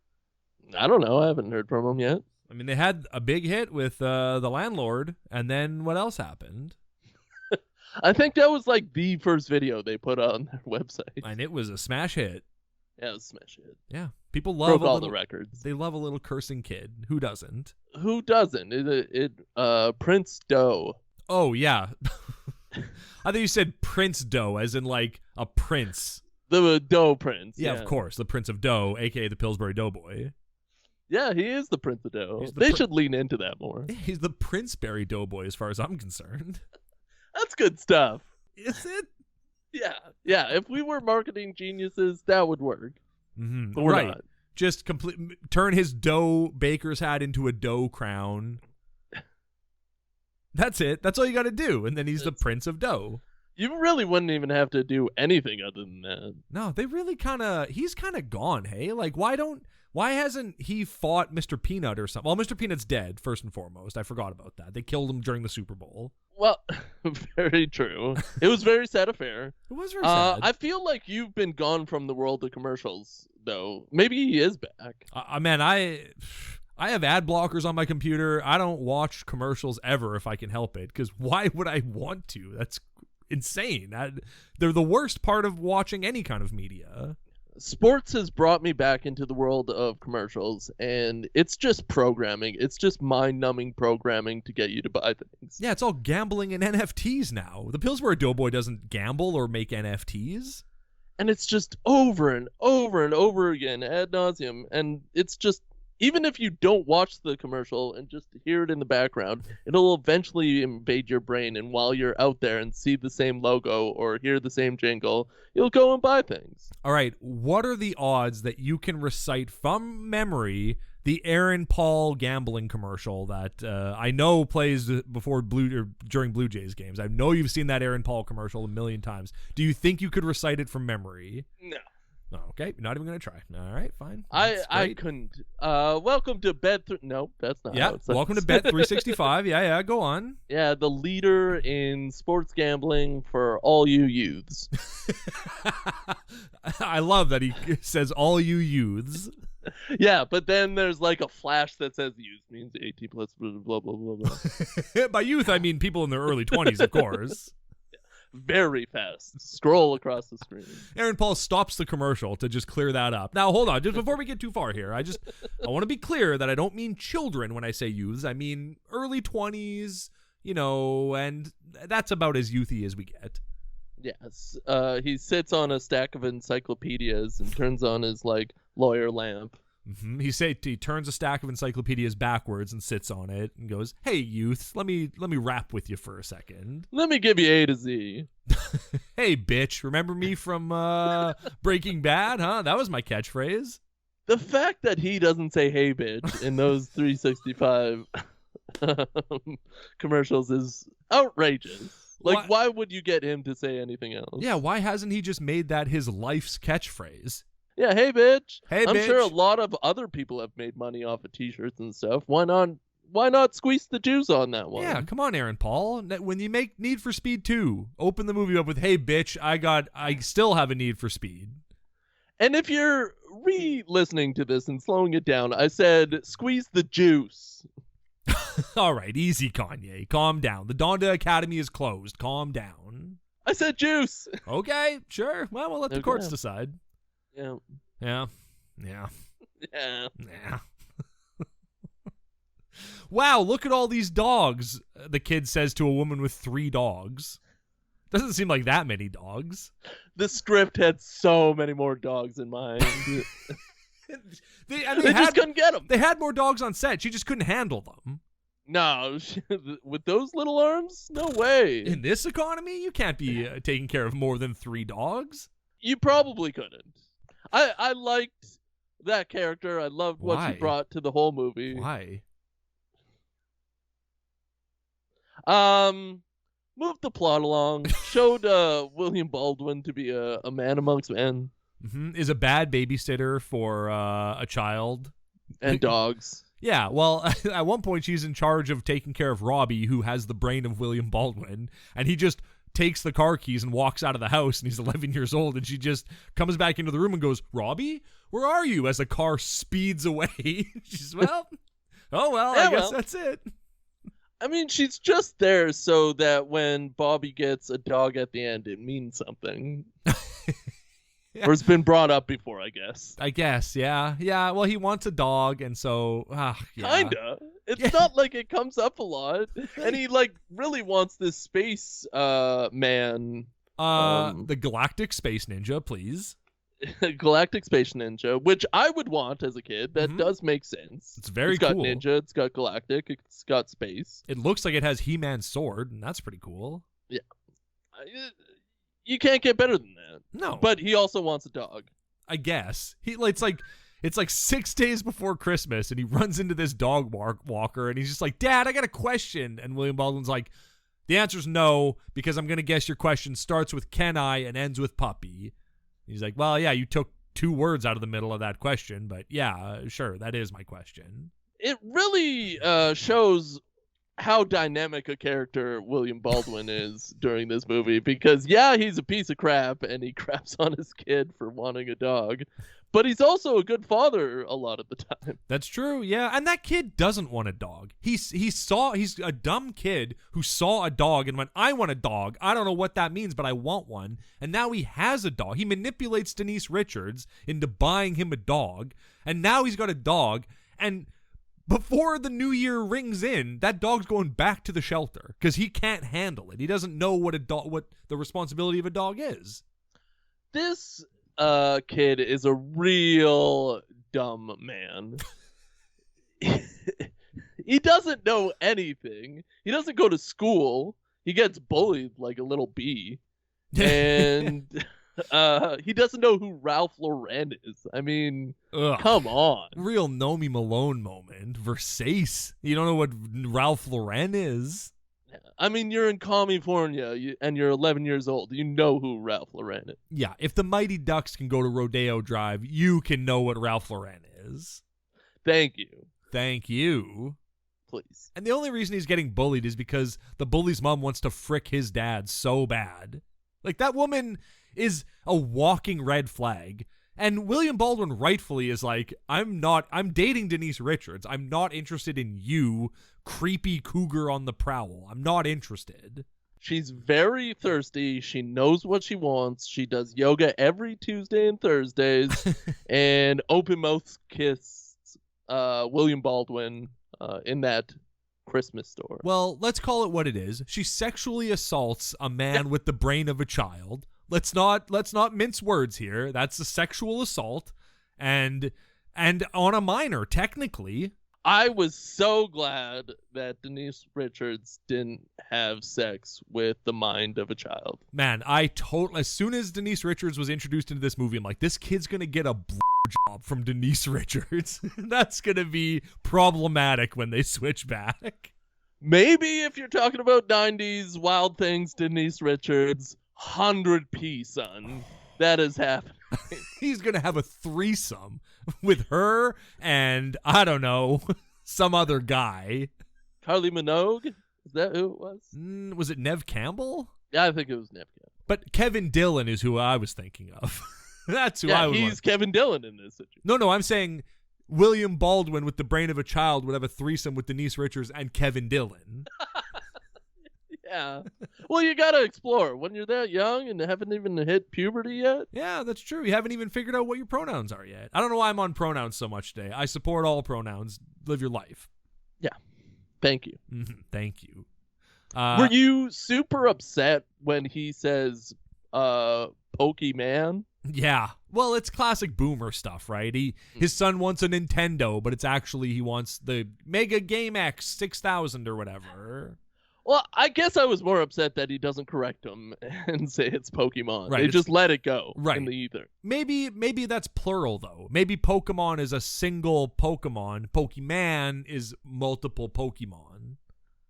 I don't know. I haven't heard from him yet. I mean, they had a big hit with The Landlord, and then what else happened? I think that was like the first video they put on their website. And it was a smash hit. Yeah, it was a smash hit. Yeah. People love Broke all the records. They love a little cursing kid. Who doesn't? Who doesn't? Prince Doe. Oh, yeah. I thought you said Prince Doe, as in like a prince. The Doe Prince. Yeah, of course. The Prince of Doe, a.k.a. the Pillsbury Doughboy. Yeah, he is the Prince of Doe. They should lean into that more. He's the Princeberry Doughboy as far as I'm concerned. That's good stuff. Is it? Yeah. If we were marketing geniuses, that would work. Mm-hmm. But we're right. not. Just turn his dough baker's hat into a dough crown. That's it. That's all you got to do. And then he's the Prince of Dough. You really wouldn't even have to do anything other than that. No, they really he's kind of gone, hey? Like, why hasn't he fought Mr. Peanut or something? Well, Mr. Peanut's dead, first and foremost. I forgot about that. They killed him during the Super Bowl. Well, very true. It was very sad affair. It was very sad. I feel like you've been gone from the world of commercials, though. Maybe he is back. Man, I have ad blockers on my computer. I don't watch commercials ever if I can help it, because why would I want to? That's insane. They're the worst part of watching any kind of media. Sports has brought me back into the world of commercials, and it's just programming. It's just mind-numbing programming to get you to buy things. Yeah, it's all gambling and NFTs now. The Pillsbury Doughboy doesn't gamble or make NFTs. And it's just over and over and over again, ad nauseum. And it's just, even if you don't watch the commercial and just hear it in the background, it'll eventually invade your brain. And while you're out there and see the same logo or hear the same jingle, you'll go and buy things. All right, what are the odds that you can recite from memory the Aaron Paul gambling commercial that I know plays during Blue Jays games? I know you've seen that Aaron Paul commercial a million times. Do you think you could recite it from memory? No. Oh, okay, you're not even going to try. All right, fine. I couldn't. Welcome to no, that's not. Yeah, how it sounds. welcome to Bet 365. Yeah, go on. Yeah, the leader in sports gambling for all you youths. I love that he says all you youths. Yeah, but then there's like a flash that says youth means 18 plus blah blah blah blah blah. By youth, I mean people in their early 20s, of course. Very fast. Scroll across the screen. Aaron Paul stops the commercial to just clear that up. Now, hold on. Just before we get too far here, I want to be clear that I don't mean children when I say youths. I mean early 20s, and that's about as youthy as we get. Yes. He sits on a stack of encyclopedias and turns on his lawyer lamp. Mm-hmm. He turns a stack of encyclopedias backwards and sits on it and goes, "Hey, youth, let me rap with you for a second. Let me give you A to Z. Hey, bitch, remember me from Breaking Bad, huh? That was my catchphrase." The fact that he doesn't say "Hey, bitch" in those 365 commercials is outrageous. Why would you get him to say anything else? Yeah, why hasn't he just made that his life's catchphrase? Yeah, hey, bitch. Hey, I'm bitch. sure a lot of other people have made money off of T-shirts and stuff. Why not squeeze the juice on that one? Yeah, come on, Aaron Paul. When you make Need for Speed 2, open the movie up with, "Hey, bitch, I still have a need for speed." And if you're re-listening to this and slowing it down, I said squeeze the juice. All right, easy, Kanye. Calm down. The Donda Academy is closed. Calm down. I said juice. Okay, sure. Well, we'll let the courts decide. Yeah. Yeah. Yeah. Yeah. Yeah. Wow, look at all these dogs, the kid says to a woman with 3 dogs. Doesn't seem like that many dogs. The script had so many more dogs in mind. They just couldn't get them. They had more dogs on set. She just couldn't handle them. No, with those little arms? No way. In this economy, you can't be taking care of more than 3 dogs. You probably couldn't. I liked that character. I loved what she brought to the whole movie. Why? Moved the plot along. Showed William Baldwin to be a man amongst men. Mm-hmm. Is a bad babysitter for a child. And dogs. Yeah, well, at one point she's in charge of taking care of Robbie, who has the brain of William Baldwin, and he just takes the car keys and walks out of the house, and he's 11 years old, and she just comes back into the room and goes, "Robbie, where are you?" as the car speeds away. She's, "Well, I guess that's it." I mean, she's just there so that when Bobby gets a dog at the end, it means something. Yeah. Or it's been brought up before, I guess. Yeah. Yeah, well, he wants a dog, and so, yeah. Kinda. It's not like it comes up a lot. And he, really wants this space man. The Galactic Space Ninja, please. Galactic Space Ninja, which I would want as a kid. That does make sense. It's very cool. It's got cool. ninja, it's got galactic, it's got space. It looks like it has He-Man's sword, and that's pretty cool. Yeah. You can't get better than that. No. But he also wants a dog. I guess. It's like 6 days before Christmas, and he runs into this dog walker, and he's just like, "Dad, I got a question." And William Baldwin's like, "The answer's no, because I'm going to guess your question starts with can I and ends with puppy." He's like, "Well, yeah, you took 2 words out of the middle of that question, but yeah, sure, that is my question." It really shows how dynamic a character William Baldwin is during this movie, because he's a piece of crap and he craps on his kid for wanting a dog, but he's also a good father a lot of the time. That's true, yeah. And that kid doesn't want a dog. He's a dumb kid who saw a dog and went, "I want a dog. I don't know what that means, but I want one." And now he has a dog. He manipulates Denise Richards into buying him a dog, and now he's got a dog, and before the new year rings in, that dog's going back to the shelter because he can't handle it. He doesn't know what the responsibility of a dog is. This kid is a real dumb man. He doesn't know anything. He doesn't go to school. He gets bullied like a little bee. And he doesn't know who Ralph Lauren is. I mean, come on. Real Nomi Malone moment. Versace. You don't know what Ralph Lauren is? I mean, you're in California and you're 11 years old. You know who Ralph Lauren is. Yeah, if the Mighty Ducks can go to Rodeo Drive, you can know what Ralph Lauren is. Thank you. Thank you. Please. And the only reason he's getting bullied is because the bully's mom wants to frick his dad so bad. Like, that woman is a walking red flag. And William Baldwin rightfully is like, I'm dating Denise Richards. I'm not interested in you, creepy cougar on the prowl. I'm not interested. She's very thirsty. She knows what she wants. She does yoga every Tuesday and Thursdays and open mouth kiss William Baldwin in that Christmas store. Well, let's call it what it is. She sexually assaults a man with the brain of a child. Let's not mince words here. That's a sexual assault, and on a minor, technically. I was so glad that Denise Richards didn't have sex with the mind of a child. Man, as soon as Denise Richards was introduced into this movie, I'm like, this kid's gonna get a job from Denise Richards. That's gonna be problematic when they switch back. Maybe if you're talking about 90s Wild Things, Denise Richards, 100p, son. That is happening. He's gonna have a threesome with her and, I don't know, some other guy. Carly Minogue? Is that who it was? Was it Nev Campbell? Yeah, I think it was Nev Campbell. But Kevin Dillon is who I was thinking of. That's who I would he's want. Kevin Dillon in this situation. No, I'm saying William Baldwin with the brain of a child would have a threesome with Denise Richards and Kevin Dillon. Yeah. Well, you got to explore. When you're that young and haven't even hit puberty yet. Yeah, that's true. You haven't even figured out what your pronouns are yet. I don't know why I'm on pronouns so much today. I support all pronouns. Live your life. Yeah. Thank you. Thank you. Were you super upset when he says, Pokemon? Yeah. Well, it's classic boomer stuff, right? His son wants a Nintendo, but it's actually he wants the Mega Game X 6000 or whatever. Well, I guess I was more upset that he doesn't correct him and say it's Pokemon. Right, They just let it go in the ether. Maybe that's plural, though. Maybe Pokemon is a single Pokemon. Pokemon is multiple Pokemon.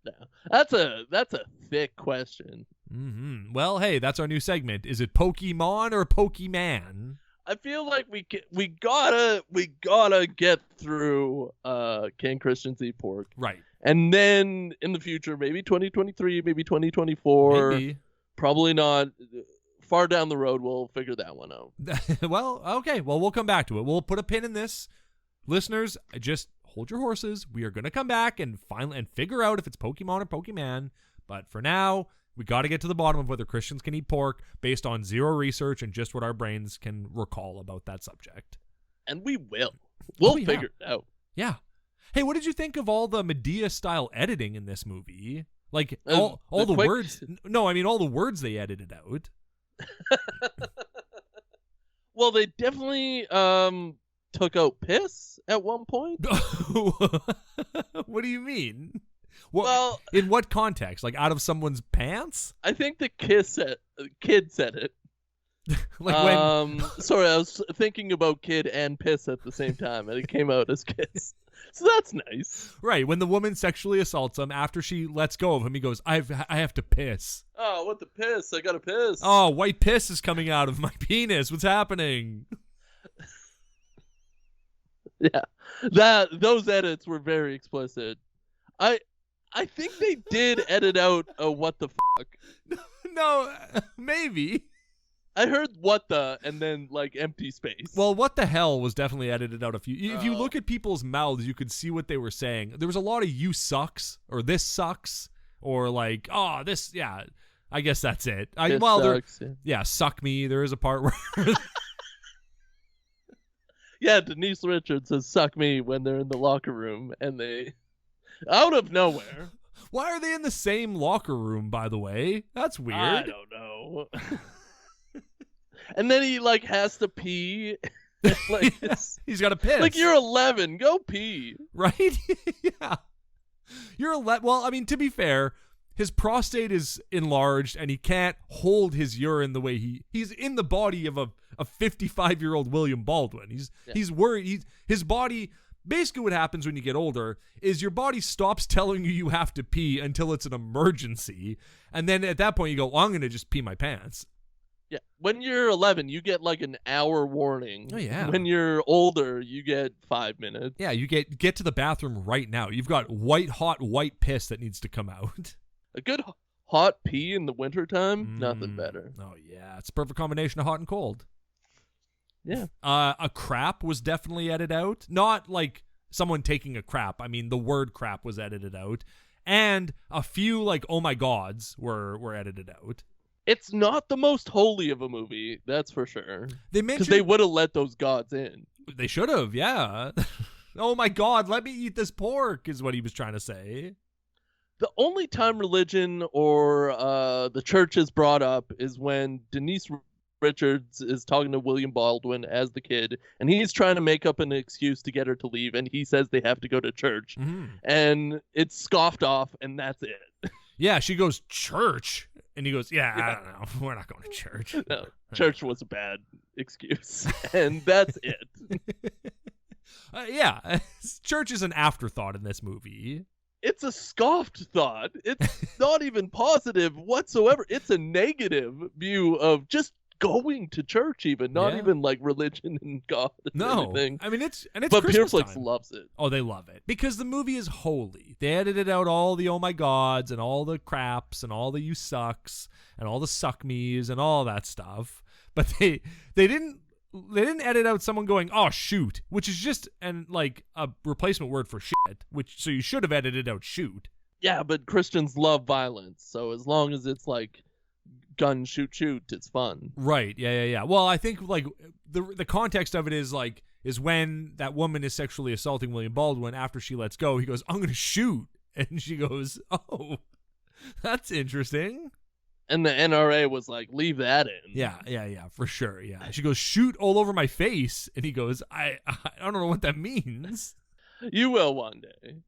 Yeah. That's a thick question. Well, hey, that's our new segment. Is it Pokemon or Pokemon? I feel like we gotta get through Ken Christian's Eat Pork. Right. And then in the future, maybe 2023, maybe 2024. Maybe. Probably not. Far down the road, we'll figure that one out. Well, okay. Well, we'll come back to it. We'll put a pin in this. Listeners, just hold your horses. We are going to come back and figure out if it's Pokemon or Pokemon. But for now, we got to get to the bottom of whether Christians can eat pork based on zero research and just what our brains can recall about that subject. And we will. We'll yeah. figure it out. Yeah. Hey, what did you think of all the Medea-style editing in this movie? Like, all the words... No, I mean, all the words they edited out. Well, they definitely took out piss at one point. What do you mean? Well, in what context? Like, out of someone's pants? I think the kid said it. Like when... Sorry, I was thinking about kid and piss at the same time, and it came out as kiss. So that's nice. Right, when the woman sexually assaults him, after she lets go of him, he goes, I have to piss. Oh, what the piss? I gotta piss. Oh, white piss is coming out of my penis. What's happening? Yeah, those edits were very explicit. I think they did edit out a what the fuck. No, maybe. I heard what the and then like empty space. Well, what the hell was definitely edited out a few. If you look at people's mouths, you could see what they were saying. There was a lot of "you sucks" or "this sucks" or like "oh this." Yeah, I guess that's it. Sucks, yeah, suck me. There is a part where. Yeah, Denise Richards says "suck me" when they're in the locker room, and they out of nowhere. Why are they in the same locker room? By the way, that's weird. I don't know. And then he like has to pee. Like he's got to piss. Like you're 11, go pee. Right? Yeah. You're 11. Well, I mean, to be fair, his prostate is enlarged and he can't hold his urine the way he's in the body of a 55-year-old William Baldwin. He's worried. His body. Basically, what happens when you get older is your body stops telling you have to pee until it's an emergency, and then at that point you go, well, I'm going to just pee my pants. Yeah, when you're 11, you get like an hour warning. Oh yeah. When you're older, you get 5 minutes. Yeah, you get to the bathroom right now. You've got hot white piss that needs to come out. A good hot pee in the wintertime, nothing better. Oh yeah, it's a perfect combination of hot and cold. Yeah. A crap was definitely edited out. Not like someone taking a crap. I mean, the word crap was edited out. And a few like oh my gods were edited out. It's not the most holy of a movie, that's for sure. They mentioned because they would have let those gods in. They should have, yeah. Oh my God, let me eat this pork is what he was trying to say. The only time religion or the church is brought up is when Denise Richards is talking to William Baldwin as the kid, and he's trying to make up an excuse to get her to leave, and he says they have to go to church. And it's scoffed off, and that's it. Yeah, she goes, church? And he goes, yeah, I don't know. We're not going to church. No, church was a bad excuse, and that's it. Yeah, church is an afterthought in this movie. It's a scoffed thought. It's not even positive whatsoever. It's a negative view of just going to church, even not even like religion and God. No, anything. I mean it's but Christmas Pureflix time. loves it. Oh, they love it because the movie is holy. They edited out all the oh my gods and all the craps and all the you sucks and all the suck me's and all that stuff. But they didn't edit out someone going, oh shoot, which is just like a replacement word for shit. So you should have edited out shoot. Yeah, but Christians love violence, so as long as it's like gun shoot, it's fun. Right. Yeah. Well, I think like the context of it is when that woman is sexually assaulting William Baldwin. After she lets go, he goes, I'm gonna shoot, and she goes, oh, that's interesting. And the NRA was like, leave that in. Yeah, for sure. Yeah. She goes, shoot all over my face, and he goes, I don't know what that means. You will one day.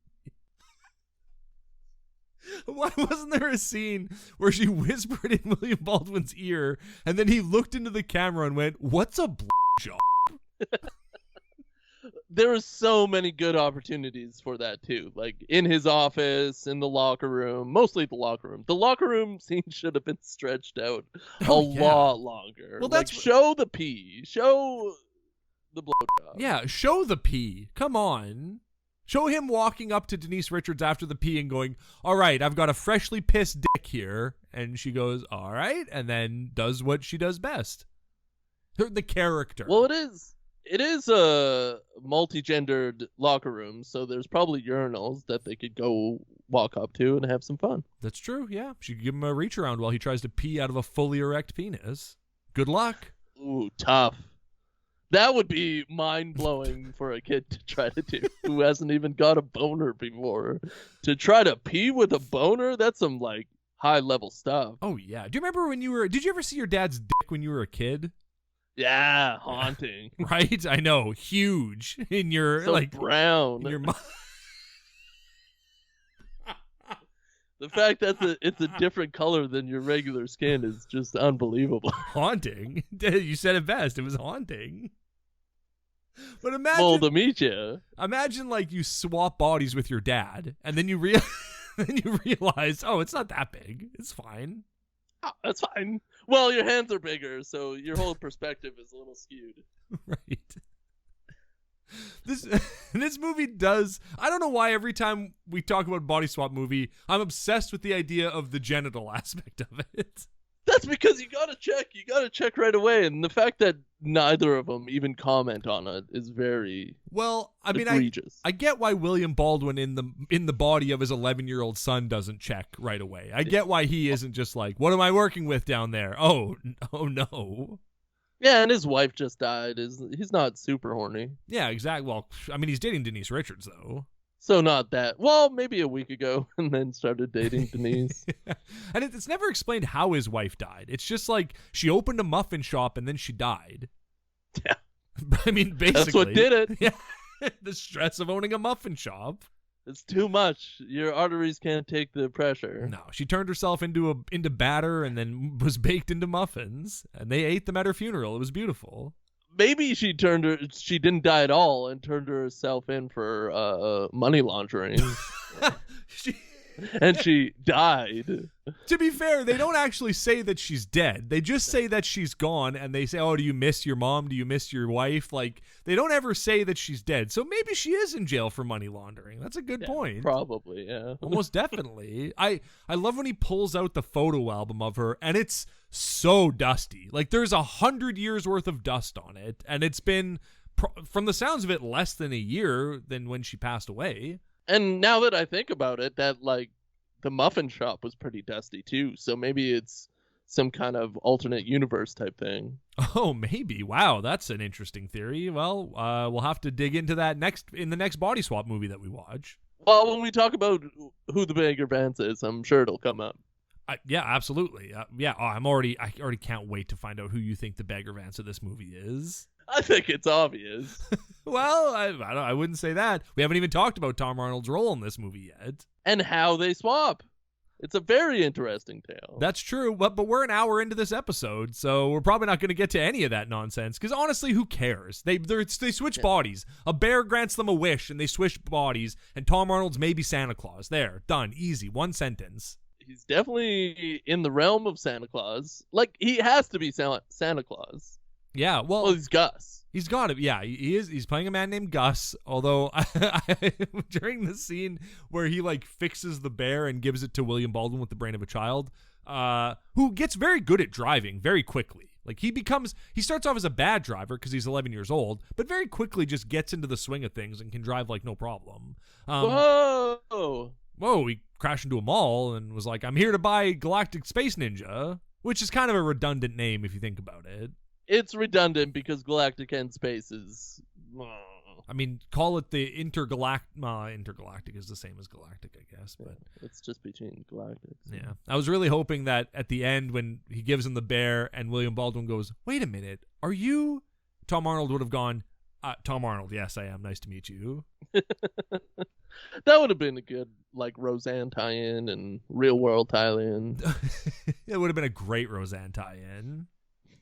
Why wasn't there a scene where she whispered in William Baldwin's ear, and then he looked into the camera and went, what's a job? There are so many good opportunities for that too. Like in his office, in the locker room, mostly the locker room. The locker room scene should have been stretched out a lot longer. Well, like, show the pee, show the blowjob. Yeah, show the pee. Come on. Show him walking up to Denise Richards after the pee and going, all right, I've got a freshly pissed dick here. And she goes, all right, and then does what she does best. The character. Well, it is a multi-gendered locker room, so there's probably urinals that they could go walk up to and have some fun. That's true, yeah. She could give him a reach around while he tries to pee out of a fully erect penis. Good luck. Ooh, tough. That would be mind-blowing for a kid to try to do who hasn't even got a boner before. To try to pee with a boner? That's some, like, high-level stuff. Oh, yeah. Do you remember did you ever see your dad's dick when you were a kid? Yeah, haunting. Right? I know. Huge. In your, so like, brown. In your The fact that it's a different color than your regular skin is just unbelievable. Haunting? You said it best. It was haunting. But imagine... Well, to meet you. Imagine, like, you swap bodies with your dad, and then you realize, oh, it's not that big. It's fine. Oh, that's fine. Well, your hands are bigger, so your whole perspective is a little skewed. Right. This movie does... I don't know why every time we talk about body swap movie, I'm obsessed with the idea of the genital aspect of it. That's because you gotta check right away, and the fact that neither of them even comment on it is very egregious. I get why William Baldwin in the body of his 11-year-old son doesn't check right away. I get why he isn't just like, what am I working with down there? Oh no. Yeah, and his wife just died. He's not super horny. Yeah, exactly. Well, I mean, he's dating Denise Richards, though. So not that. Well, maybe a week ago, and then started dating Denise. And it's never explained how his wife died. It's just like she opened a muffin shop and then she died. Yeah. I mean, basically. That's what did it. Yeah. The stress of owning a muffin shop. It's too much. Your arteries can't take the pressure. No, she turned herself into batter and then was baked into muffins, and they ate them at her funeral. It was beautiful. Maybe she didn't die at all and turned herself in for money laundering. And she died. To be fair, they don't actually say that she's dead. They just say that she's gone, and they say, oh, do you miss your mom? Do you miss your wife? Like, they don't ever say that she's dead. So maybe she is in jail for money laundering. That's a good point. Probably, yeah. Almost definitely. I love when he pulls out the photo album of her, and it's so dusty. Like, there's 100 years worth of dust on it, and it's been, from the sounds of it, less than a year than when she passed away. And now that I think about it, that, like, the muffin shop was pretty dusty too, so maybe it's some kind of alternate universe type thing. Oh, maybe. Wow, that's an interesting theory. Well, we'll have to dig into that in the next body swap movie that we watch. Well, when we talk about who the Bagger Vance is, I'm sure it'll come up. Yeah, absolutely. I already can't wait to find out who you think the Bagger Vance of this movie is. I think it's obvious. Well, I wouldn't say that. We haven't even talked about Tom Arnold's role in this movie yet. And how they swap. It's a very interesting tale. That's true, but we're an hour into this episode, so we're probably not going to get to any of that nonsense, because honestly, who cares? They switch bodies. A bear grants them a wish, and they switch bodies, and Tom Arnold's maybe Santa Claus. There, done, easy, one sentence. He's definitely in the realm of Santa Claus. Like, he has to be Santa Claus. Yeah, well, he's Gus. He's got it. Yeah, he is. He's playing a man named Gus. Although during the scene where he like fixes the bear and gives it to William Baldwin with the brain of a child, who gets very good at driving very quickly. Like he starts off as a bad driver because he's 11 years old, but very quickly just gets into the swing of things and can drive like no problem. Whoa! He crashed into a mall and was like, "I'm here to buy Galactic Space Ninja," which is kind of a redundant name if you think about it. It's redundant because Galactic and Space is... I mean, call it the intergalactic is the same as galactic, I guess. But it's just between galactics. Yeah. I was really hoping that at the end when he gives him the bear and William Baldwin goes, "Wait a minute, are you..." Tom Arnold would have gone, "Tom Arnold, yes, I am. Nice to meet you." That would have been a good, like, Roseanne tie-in and real-world tie-in. It would have been a great Roseanne tie-in.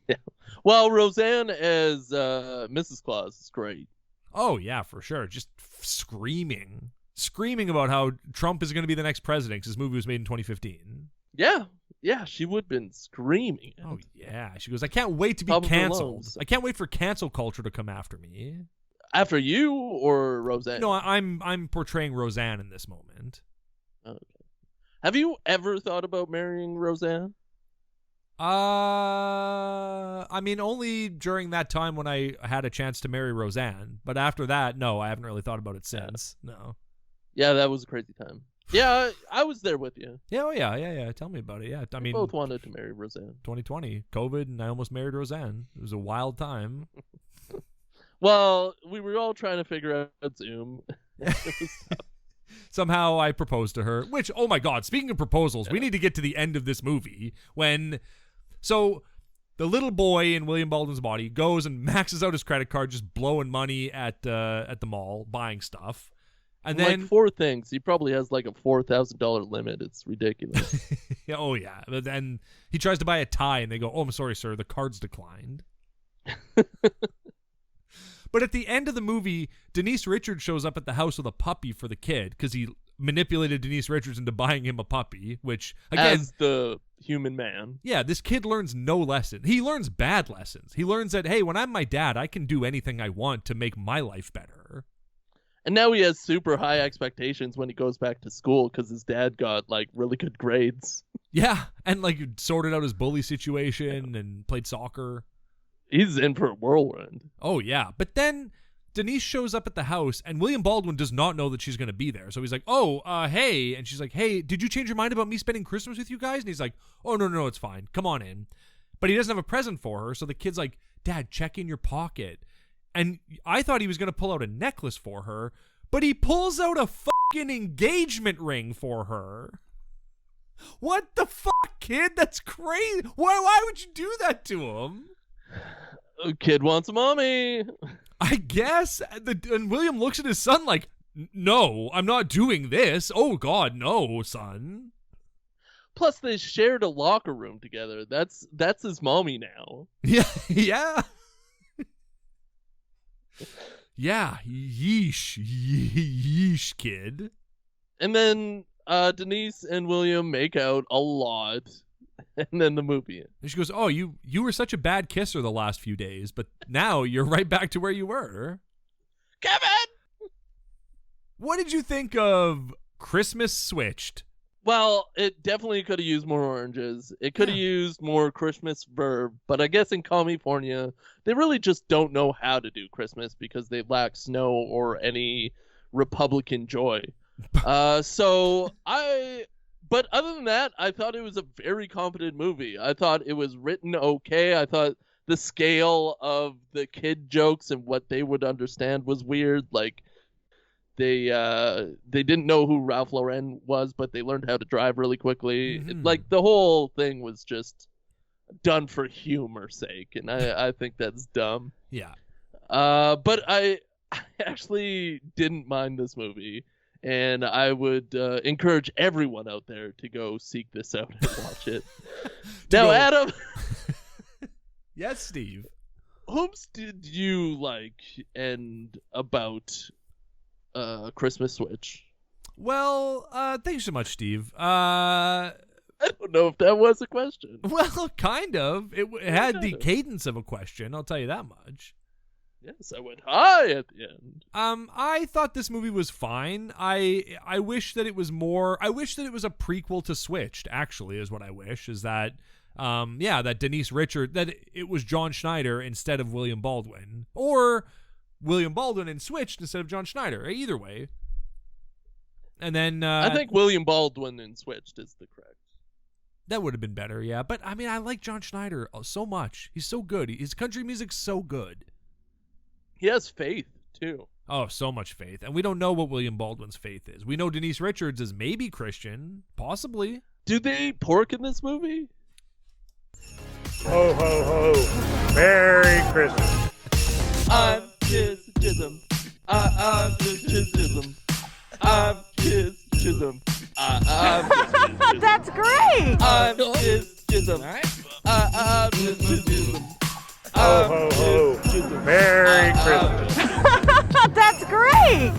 Yeah. Well, Roseanne as Mrs. Claus is great. Oh, yeah, for sure. Just screaming about how Trump is going to be the next president because this movie was made in 2015. Yeah, she would have been screaming. Oh, yeah. She goes, "I can't wait to be canceled. I can't wait for cancel culture to come after me." After you or Roseanne? No, I'm portraying Roseanne in this moment. Okay. Have you ever thought about marrying Roseanne? I mean, only during that time when I had a chance to marry Roseanne. But after that, no, I haven't really thought about it since. Yeah. No. Yeah, that was a crazy time. Yeah, I was there with you. Yeah, yeah. Tell me about it. Yeah, I mean, both wanted to marry Roseanne. 2020, COVID, and I almost married Roseanne. It was a wild time. Well, we were all trying to figure out Zoom. Somehow I proposed to her, which, oh my God, speaking of proposals, we need to get to the end of this movie so the little boy in William Baldwin's body goes and maxes out his credit card, just blowing money at the mall, buying stuff. And then like 4 things. He probably has like a $4,000 limit. It's ridiculous. Oh, yeah. But then he tries to buy a tie and they go, "Oh, I'm sorry, sir. The card's declined." But at the end of the movie, Denise Richards shows up at the house with a puppy for the kid because he manipulated Denise Richards into buying him a puppy, which, again... As the human man. Yeah, this kid learns no lesson. He learns bad lessons. He learns that, hey, when I'm my dad, I can do anything I want to make my life better. And now he has super high expectations when he goes back to school because his dad got, like, really good grades. Yeah, and, like, sorted out his bully situation and played soccer. He's in for a whirlwind. Oh, yeah. But then Denise shows up at the house, and William Baldwin does not know that she's going to be there. So he's like, "Oh, hey." And she's like, "Hey, did you change your mind about me spending Christmas with you guys?" And he's like, "Oh, no, it's fine. Come on in." But he doesn't have a present for her. So the kid's like, "Dad, check in your pocket." And I thought he was going to pull out a necklace for her, but he pulls out a fucking engagement ring for her. What the fuck, kid? That's crazy. Why would you do that to him? Kid wants a mommy. I guess. And William looks at his son like, "No, I'm not doing this. Oh, God, no, son." Plus, they shared a locker room together. That's his mommy now. Yeah. Yeah. Yeesh, kid. And then Denise and William make out a lot. And then the movie ends. And she goes, "Oh, you were such a bad kisser the last few days, but now you're right back to where you were." Kevin! What did you think of Christmas Switched? Well, it definitely could have used more oranges. It could have used more Christmas verb, but I guess in California, they really just don't know how to do Christmas because they lack snow or any Republican joy. But other than that, I thought it was a very competent movie. I thought it was written okay. I thought the scale of the kid jokes and what they would understand was weird. Like, they didn't know who Ralph Lauren was, but they learned how to drive really quickly. Like the whole thing was just done for humor's sake, and I think that's dumb. Yeah. But I actually didn't mind this movie, and I would encourage everyone out there to go seek this out and watch it. Now, Adam. Yes, Steve. Whom's did you like and about Christmas Switch? Well, thanks so much, Steve. I don't know if that was a question. Well, kind of. It had the cadence of a question, I'll tell you that much. Yes, I went high at the end. I thought this movie was fine. I wish that it was more. I wish that it was a prequel to Switched. Actually, is what I wish. Is that, that Denise Richards, that it was John Schneider instead of William Baldwin, or William Baldwin in Switched instead of John Schneider. Either way. And then I think William Baldwin in Switched is the correct. That would have been better, yeah. But I mean, I like John Schneider so much. He's so good. His country music's so good. He has faith, too. Oh, so much faith. And we don't know what William Baldwin's faith is. We know Denise Richards is maybe Christian. Possibly. Do they eat pork in this movie? Ho, ho, ho. Merry Christmas. I'm just Chisholm. I'm just Chisholm. I'm just Chisholm. I'm just That's great. I'm just Chisholm. I'm just Chisholm. Ho, ho, ho. Merry Christmas. That's great.